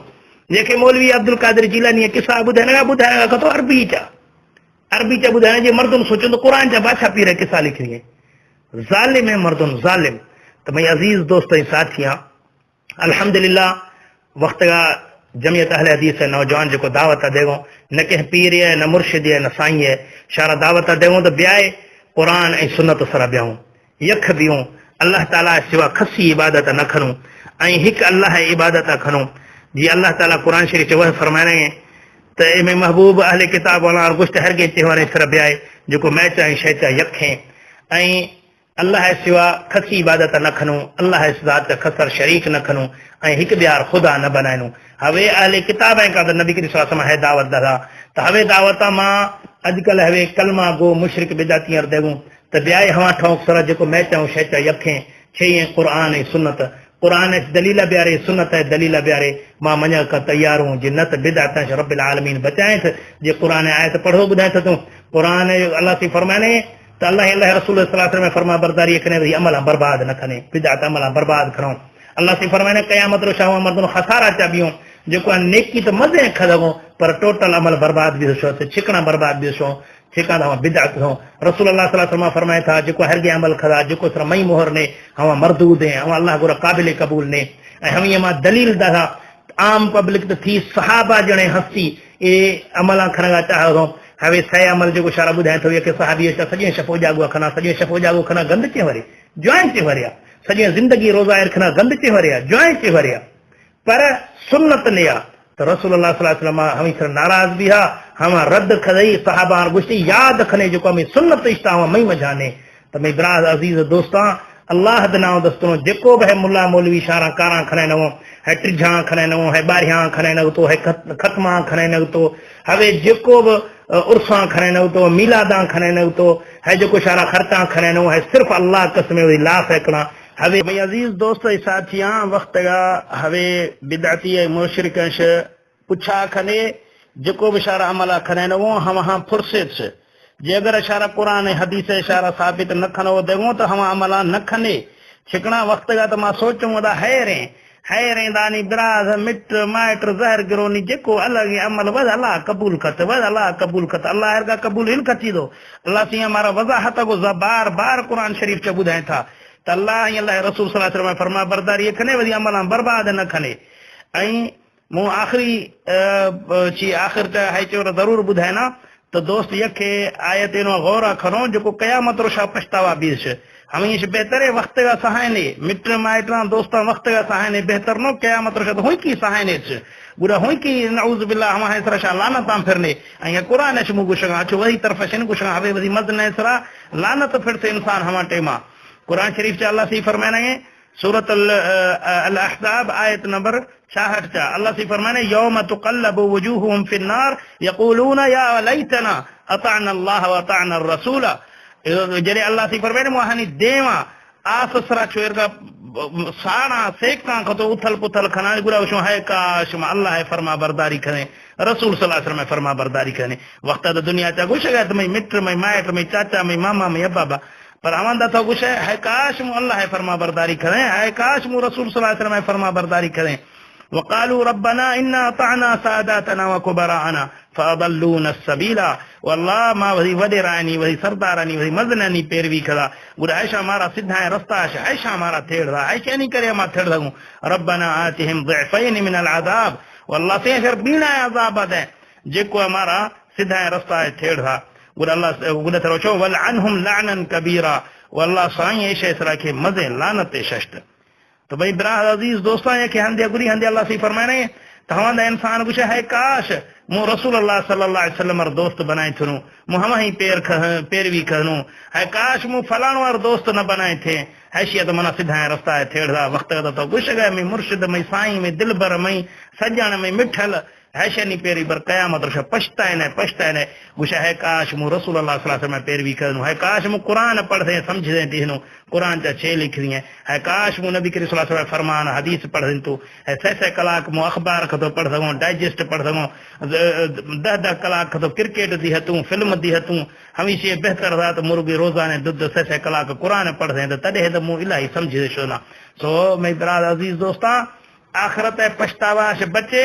[SPEAKER 3] जेके मौलवी अब्दुल कादिर जिलानी किसा ॿुधाइण खां तो अरबी चा ॿुधाइण जे मर्दुनि सोचो तो क़ुर जा बाछा पीर किसा लिख रही है ज़ालिम है मर्दुनि ज़ालिम तो भाई अजीज दोस्त साथियां अल्हम्दुलिल्लाह वक्त का जमियत अहले हदीस नौजवान जो दावत देगो न के पीर है न मुर्शिद है न साईं है शारा दावत देगो तो ब्याए क़ुर ऐं सुन्नत सरा ब्याऊं यख बियूं अल्लाह ताला सिवा खसी इबादत न खनूं ऐं हिकु अल्लाह इबादत खनूं जी अल्लाह ताला क़ुर शरीफ वह फरमाइण तो इमे महबूब अहले किताब वाला गुश्त हर के त्योहार सर ब्याए जो मैच ऐं शैच यखें ऐं अल्लाह सिवा खसी इबादत न खनूं अल्लाह ज़ात खसर शरीक न खनूं ऐं हिकु ॿियार ख़ुदा न बनाइनूं हवे अहले किताब ऐं का नबी करीम सल्लल्लाहु अलैहि वसल्लम है दावत दरा तो हवे दावत मां अजकल हवे कलमा गो मुशरिक बिदाती देगूं तो ब्याए हवा ठोक सर जो मैच ऐं शैच यखें छे क़ुर ऐं सुन्नत क़ुर दलील ब्यारे सुन्नत दलील ब्यारे मां मञण खां तैयार हूं जे न त बिदअत रब्बिल आलमीन बचाए जे क़ुर आयत पढ़ो ॿुधाए तूं क़ुर अल्लाह से फरमाने तो अल्लाह रसूल सल्लल्लाहु अलैहि वसल्लम फरमा बरदारी कने वही अमल बर्बाद न खने बिदअत अमल बर्बाद खणो अल्लाह से फरमाने क़यामत रो शाह मर्दन खसारा चा बियो जो नेकी तो मजे खदगो पर टोटल अमल बर्बाद भी छो छिकना बर्बाद भी छो छिका था बिदअत हो रसूल अल्लाह सल्लल्लाहु अलैहि वसल्लम फरमाए था जो हरगे अमल खदा जो सर मई मोहर ने हवा मरदूद है हवा अल्लाह गुर काबिल कबूल ने हम ये मां दलील दहा आम पब्लिक तो थी सहाबा जने हस्ती ए अमल खणगा चाहो हवे सही अमल जो शारा ॿुधाए थो कि सहाबी सॼे शफ़ो जागो खना सॼे शफ़ो जागो खना गंद चे वरिया ज्वाइन चे वरिया सॼे ज़िंदगी रोज़ायर खना गंद चे वरिया ज्वाइन चे वरिया पर सुन्नत लिया तो रसूल अल्लाह सल्लल्लाहु अलैहि वसल्लम हमी सर नाराज भी हा हम रद्द खदई सहाबा गुश्ती याद खने जो हमें सुन्नत इश्ता मई मजाने तो मैं ब्राज अजीज दोस्तां अल्लाह दनाओ दोस्तों जेको भी है मुल्ला मौलवी शारा कारा खने नवो है टिझा खने नवो है बारियां खने नव तो है खत्मा खने नव तो हवे जेको भी उर्सा खने नव तो मिलादा खने नव तो है जो शारा खर्चा खने नव है सिर्फ अल्लाह कसम ला फेकना हवे भाई अजीज दोस्त साथियां वक्त हवे बिदअती मुशरिक पुछा खने जो भी शारा अमला खने नवो हम हाँ फुर्सत जे अगर इशारा क़ुर हदीस इशारा साबित न खनो देगो तो हम अमला न खने छिकना वक्त का तो मां सोचूं वदा हैरे दानी बिराज मिट माइट ज़हर गिरोनी जेको अलग अमल वद अल्लाह कबूल कत वद अल्लाह कबूल कत अल्लाह का कबूल इन कती दो अल्लाह से हमारा वजाहत को बार बार क़ुर शरीफ च बुधाए था तो अल्लाह रसूल सल्लल्लाहु अलैहि वसल्लम फरमा बरदारी खने वदी अमल बर्बाद न खने ऐं मु आखिरी ची आखिर त है चोर जरूर बुधाए ना तो दोस्त यखे आयत नो गौरा खनो जो कयामत रो शा पछतावा बीस हमेश बेहतर वक्त का सहायने मित्र माइटरा दोस्ता वक्त का सहायने बेहतर नो कयामत रो शा हुई की सहायने बुरा हुई की नऊज बिल्लाह हम है सरा लानत आम फिरने अय कुरान शमु गुशगा छ वही तरफ शन गुशगा हवे वदी मद ने सरा लानत फिर से इंसान हम टेमा कुरान शरीफ च अल्लाह से फरमाने सूरत अल अहज़ाब आयत नंबर 66 अल्लाह से फरमाने यौम तुक़ल्लबु वजूहुहुम फिन्नार यक़ूलूना या लैतना अताअना अल्लाह व अताअना रसूल जरे अल्लाह से फरमाने मोहानी देवा आससरा छोर का सारा सेका को तो उथल पुथल खना गुरा शो है काश अल्लाह है फरमा बरदारी करे रसूल सल्लल्लाहु अलैहि वसल्लम फरमा बरदारी करे वक्त दुनिया चा कुछ है मैं मित्र मैं माइट मैं चाचा मैं मामा मैं बाबा पर आमंदा तो कुछ है काश मु अल्लाह है फरमा बरदारी करें है काश मु रसूल सल्लल्लाहु अलैहि वसल्लम फरमा बरदारी करें वक़ालू रब्बना इन्ना अताअना सादातना व कुबराना फअदल्लूना सबीला वल्लाह मा वही वडे रानी वही सरदारानी वही मजनानी पैरवी करा गुर आयशा हमारा सीधा रास्ता आयशा हमारा थेड़दा आयशा नहीं करे मा थेड़ लगू रब्बना आतिहिम ज़िफ़ैन मिन अल अज़ाब वल्लाह से फिर बिना अज़ाब दे जेको हमारा सीधा रास्ता है थेड़दा गुड अल्लाह गुड थरोचो वल अनहुम लानन कबीरा वल्लाह साईं ऐशे सरा के मजे लानत शष्ट। तो भाई बिरा अजीज दोस्तों ये के हंदे गुरी हंदे अल्लाह सी फरमाने तहवांदा इंसान कुछ है काश मु रसूल अल्लाह सल्लल्लाहु अलैहि वसल्लम और दोस्त बनाए थनु मु हम ही पैरवी करनु है काश मु फलाणो और दोस्त न बनाए थे हैसियत मना सिधा रास्ता है थेड़ा वक्त तो कुछ गए में मुर्शिद में साईं में दिलबर में सज्जन में मिठल हैशनी पेरी बर कयामत रश पछताए गुश है काश मु रसूल अल्लाह सल्लल्लाहु अलैहि वसल्लम पैरवी करनु है काश मु कुरान पढ़े समझे दिनु कुरान चा छे लिख दिए है काश मु नबी करीम सल्लल्लाहु अलैहि वसल्लम फरमान हदीस पढ़ तू है 6 कलाक मु अखबार खतो पढ़ सको डाइजेस्ट पढ़ सको 10 कलाक खतो क्रिकेट दी हतू फिल्म दी हतू हमेशा बेहतर रात मुर्गी रोजाने दुध 6 कलाक कुरान पढ़ दे तदे तो मु इलाही समझे छो ना। सो मेरे बरादर अजीज दोस्ता आखिरत पछतावा से बचे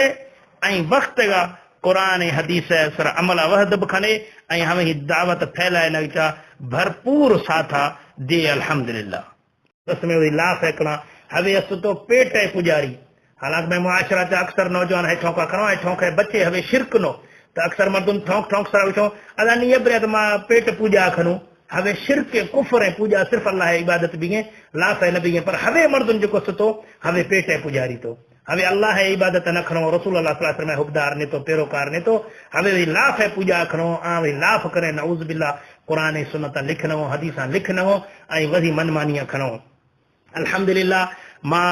[SPEAKER 3] आई वक्त का कुरान हदीस सर अमल वहद बखने आई हमें ही दावत फैलाए न चा भरपूर साथा दे अल्हम्दुलिल्लाह उसमें वही लाफ है कना हवे अस तो पेट है पुजारी हालांकि मैं मुआशरा चा अक्सर नौजवान है ठोका करो है ठोक है बच्चे हवे शिरक नो तो अक्सर मर्दुन ठोक सर विचो अदा नहीं ब्रेत मा पेट पूजा खनु हवे शिरक के कुफर है पूजा सिर्फ अल्लाह है इबादत भी है लाफ है नबी है पर हवे मर्दुन जो सतो हवे पेट है पुजारी तो हवे अल्लाह है इबादत न खनो रसूल अल्लाह सल्लल्लाहु अलैहि वसल्लम हुबदार ने तो पैरोकार ने तो हवे लाफ है पूजा खनो आ वे लाफ करे नऊज बिल्ला कुरान सुन्नत लिखनो हदीसा लिखनो आई वही मनमानिया खनो अल्हम्दुलिल्लाह मां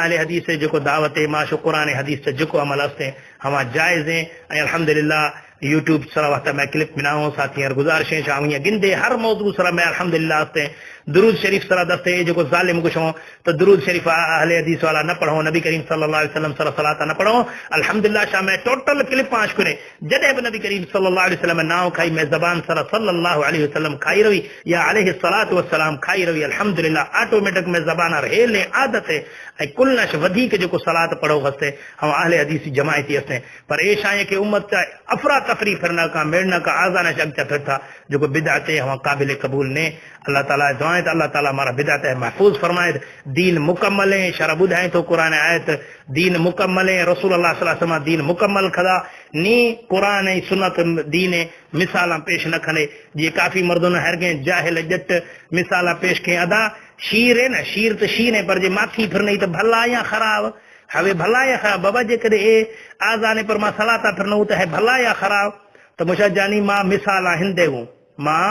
[SPEAKER 3] आले हदीस से जो दावत है मां कुरान हदीस से जो अमल अस्ते हमा जायज है अल्हम्दुलिल्लाह यूट्यूब सरा वक्त मैं क्लिप बनाऊं साथी और गुजारिशें शामिया गिंदे हर मौजू सरा मैं अल्हम्दुलिल्लाह अस्ते दुरूद शरीफ सरा दस्ते जो जालिम कुछ हो तो दुरूद शरीफ अहले हदीस वाला न पढ़ो नबी करीम सल्लल्लाहु अलैहि वसल्लम सरा सलात न पढ़ो अल्हम्दुलिल्लाह शाम में टोटल क्लिप पांच करे जदे नबी करीम सल्लल्लाहु अलैहि वसल्लम नाव खाई मैं जबान सरा सल्लल्लाहु अलैहि वसल्लम खाई रही या अलैहि सलात व सलाम खाई रही अल्हम्दुलिल्लाह ऑटोमेटिक में जबान रहेले आदत है ए कुलनश वधी के जो सलात पढ़ो हस्ते हम अहले हदीस जमायती हस्ते पर ए शाये के उम्मत का अफरा तफरी फिरना का मेड़ना का आजाना शक फिरता जो बिदअते हम काबिल कबूल ने अल्लाह ताला दुआएं अल्लाह ताला हमारा बिदअत है महफूज फरमाए दीन मुकम्मल है शरा बुधाए तो कुरान आयत दीन मुकम्मल है रसूल अल्लाह सल्लल्लाहु अलैहि वसल्लम दीन मुकम्मल खदा नी कुरान सुन्नत दीन मिसाल पेश न खने ये काफी मर्दों हर गए जाहिल जट मिसाल पेश के अदा शीर है ना शीर तो शीर है पर जे माथी फिर नहीं तो भला या खराब हवे भला या खराब बाबा जे करे ए आजाने पर मां सलाता फिर न तो है भला या खराब तो मुझा जानी मां मिसाल हिंदे हूं मां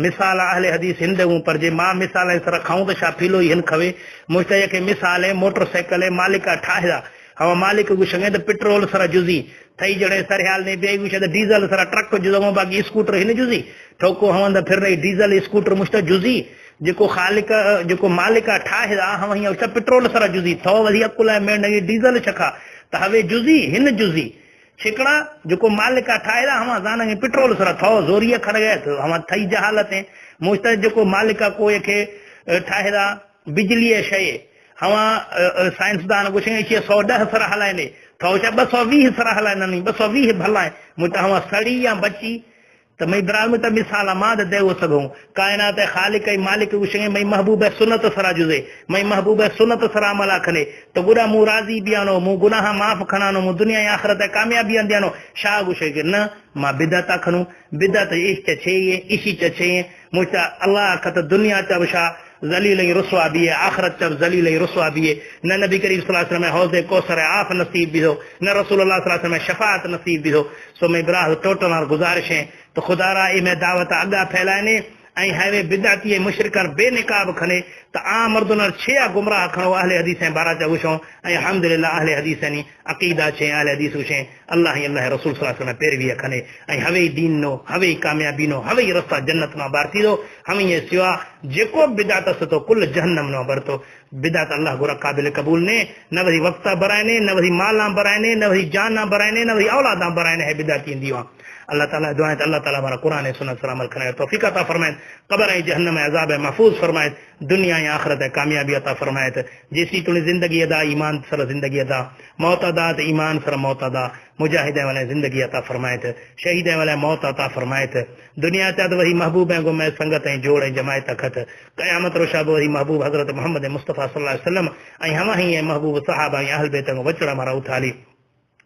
[SPEAKER 3] मिसाल अहले हदीस हिंदे हूं पर जे मां मिसाल सर खाऊं तो शाफिलो हिन खवे मुझे के मिसाल है मोटरसाइकिल है मालिका ठाहदा हम मालिक गुशंगे तो पेट्रोल सरा जुजी थई जड़े सरहाल ने बे गुश डीजल सरा ट्रक जुजो बाकी स्कूटर हिन जुजी ठोको हम फिर नहीं डीजल स्कूटर मुझ जुजी जो खालिक जो मालिका ठाहदा हम हिं पेट्रोल सरा जुजी थो वधी अकुल में नहीं डीजल छखा तो हवे जुजी हिन जुजी छिकड़ा जो मालिका ठाहदा हम जान पेट्रोल सरा थो जोरिया खड़ गए तो हम थई जहालत है मुझ जो मालिका कोई के ठाहदा बिजली शे हम साइंसदान कुछ 110 सरा हलाइने थो 220 सरा हलाइना 220 भला मुझ हम सड़ी या बची तो मई बराबर में तो मिसाल माद दे सघूं कायनात खालिक मालिक उशंगे मई महबूब सुन्नत सरा जुजे मई महबूब सुन्नत सरा अमला खने तो गुरा मु राजी बियानो मु गुनाह माफ खनानो मु दुनिया आखिरत कामयाबी अंदियानो शा गुशे के न मां बिदत खनु बिदत इश्क छे इशी छे मुता अल्लाह खत दुनिया चबशा जलील रुसवा भी है आखिरत चब जलील रुसवा भी है न नबी करीम सल्लल्लाहु अलैहि वसल्लम हौज़े कौसर आप नसीब भी हो न रसूल अल्लाह सल्लल्लाहु अलैहि वसल्लम शफाअत नसीब भी हो सो मैं बराह टोटल और गुजारिश है तो खुदारा ए में दावत आगा फैलाने ऐं हवे बिदअती मुशरिकन बेनिकाब खने तो आ मर्दुन छे गुमराह खणो अहले हदीस बारा चगुशो ऐं अल्हम्दुलिल्लाह अहले हदीस नी अकीदा छे अहले हदीस छे अल्लाह अल्लाह रसूल सल्लल्लाहु अलैहि वसल्लम पैरवी खने ऐं हवे दीन नो हवे कामयाबी नो हवे रास्ता जन्नत नो बारती दो हमें ये सिवा जेको बिदअत सतो कुल जहन्नम नो बरतो बिदअत अल्लाह गुरा काबिल कबूल ने न वही वक्त बराने न वही माला बराने न वही जाना बराने न वही औलादा बराने है बिदअती दियो अल्लाह ताला दुआएं अल्लाह ताला हमारा कुरान सुन्नत पर अमल करने तौफीक अता फरमाए कब्र है जहन्नम है अज़ाब है महफूज फरमाए दुनिया या आखिरत है कामयाबी अता फरमाए जैसी तूने जिंदगी अदा ईमान सर जिंदगी अदा मौत अदा ईमान सर मौत अदा मुजाहिद वाले जिंदगी अता फरमाए शहीद वाले मौत अता फरमाए दुनिया चाद वही महबूब है गुम संगत है जोड़ जमायत खत कयामत रोशा वही महबूब हजरत मोहम्मद मुस्तफ़ा सल्लल्लाहु अलैहि वसल्लम हम ही महबूब सहाबा अहल बैत वचड़ हमारा उथाली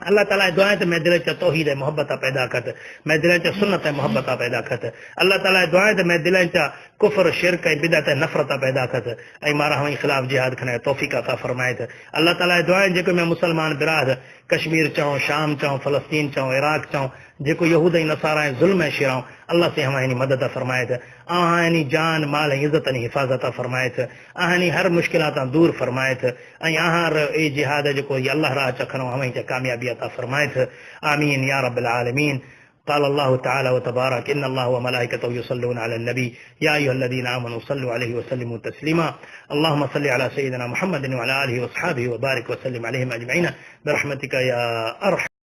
[SPEAKER 3] अल्लाह ताला दुआएं ते मैं दिल च तौहीद मोहब्बत पैदा करत, मैं दिल च सुन्नत मोहब्बत पैदा करत। अल्लाह ताला दुआएं ते मैं दिल च कुफ्र शिरक बिदअत नफरत पैदा करत ऐं मारा हमें खिलाफ जिहाद खने तौफीक अता फरमायत। अल्लाह ताला दुआएं जेको मैं मुसलमान बिराद कश्मीर चऊं, शाम चऊं, फलस्तीन चऊं, इराक चऊं, जेको यहूद ऐं नसारा ऐं ज़ुल्म ऐं शिराऊं, अल्लाह से हमारी मदद फरमायत। आहानी जान माल ऐं इज़्ज़त ऐं हिफ़ाज़त फरमायत। आहानी हर मुश्किलात दूर फरमायत ऐं आहार ए जिहाद जेको ये अल्लाह राह च खनो हमें च कामयाबी अता फरमायत। आमीन या रब्बिल आलमीन। قال الله تعالى وتبارك إن الله وملائكته يصلون على النبي يا أيها الذين آمنوا صلوا عليه وسلموا تسليما اللهم صل على سيدنا محمد وعلى آله وأصحابه وبارك وسلم عليهم أجمعين برحمتك يا أرحم